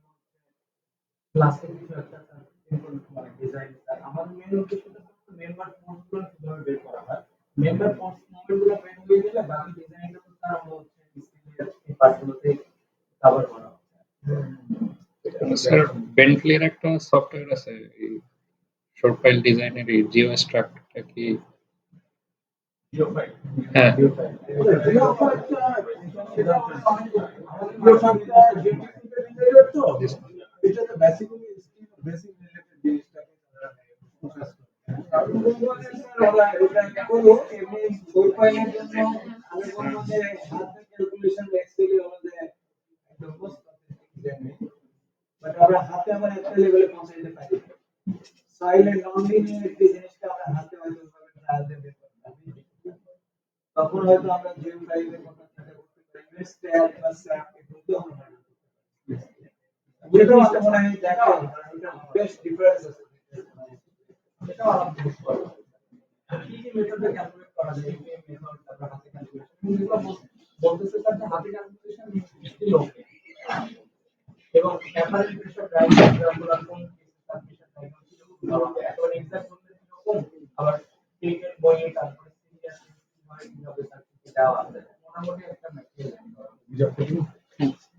ক্লাসের কিছু একটা মানে ডিজাইন স্যার আমাদের মেইন উদ্দেশ্যটা মেম্বার ফোর্সগুলো কিভাবে বের করা হয় মেম্বার ফোর্স মডেলগুলো বের হয়ে গেলে বাকি ডিজাইনটা তো স্যার আমরা হচ্ছে ডিসপ্লে এই পার্টগুলোতে কভার করা স্যার বেন্টলির একটা সফটওয়্যার আছে এই শর্ট ফাইল ডিজাইনের এই জিও স্ট্রাক্টটা কি হ্যাঁ এটাতে বেসিক্যালি বেসিক রিলেটেড জিনিসটাকে ফোকাস ওরা এটা করলো এমনি প্রোফাইলের জন্য আমি বলবো যে হাতের ক্যালকুলেশন এক্সেলে আমাদের একদম বাট আমরা হাতে আমরা একটা লেভেলে পৌঁছাইতে পারি সাইলেন্ট নন লিনিয়ার যে জিনিসটা আমরা হাতে হয়তো ভাবে ট্রায়াল দিয়ে বের করতে পারি তখন হয়তো আমরা জিএম ফাইলে কথা চিন্তা করতে পারি স্ট্যাট বা স্যাপ এগুলো আমরা বানাতে পারি যেটা আমার মনে হয় দেখা এটা বেস্ট ডিফারেন্স আছে এটা আমরা বুঝ করব কি কি মেথডে ক্যালকুলেট করা যায় এই মেথড তারপর হাতে ক্যালকুলেশন এগুলো বলতেছে স্যার যে হাতে ক্যালকুলেশন স্টিল ওকে এবং অ্যাপারেন্ট প্রেসার ডায়াগ্রামগুলো কোন প্রেসার ডায়াগ্রাম এখন এক্সাক্ট বলতে এরকম আবার ক্রিকেট বইয়ে তারপরে সিরিয়াস কিভাবে সার্কিট দেওয়া আছে মোটামুটি একটা ম্যাটেরিয়াল বুঝতে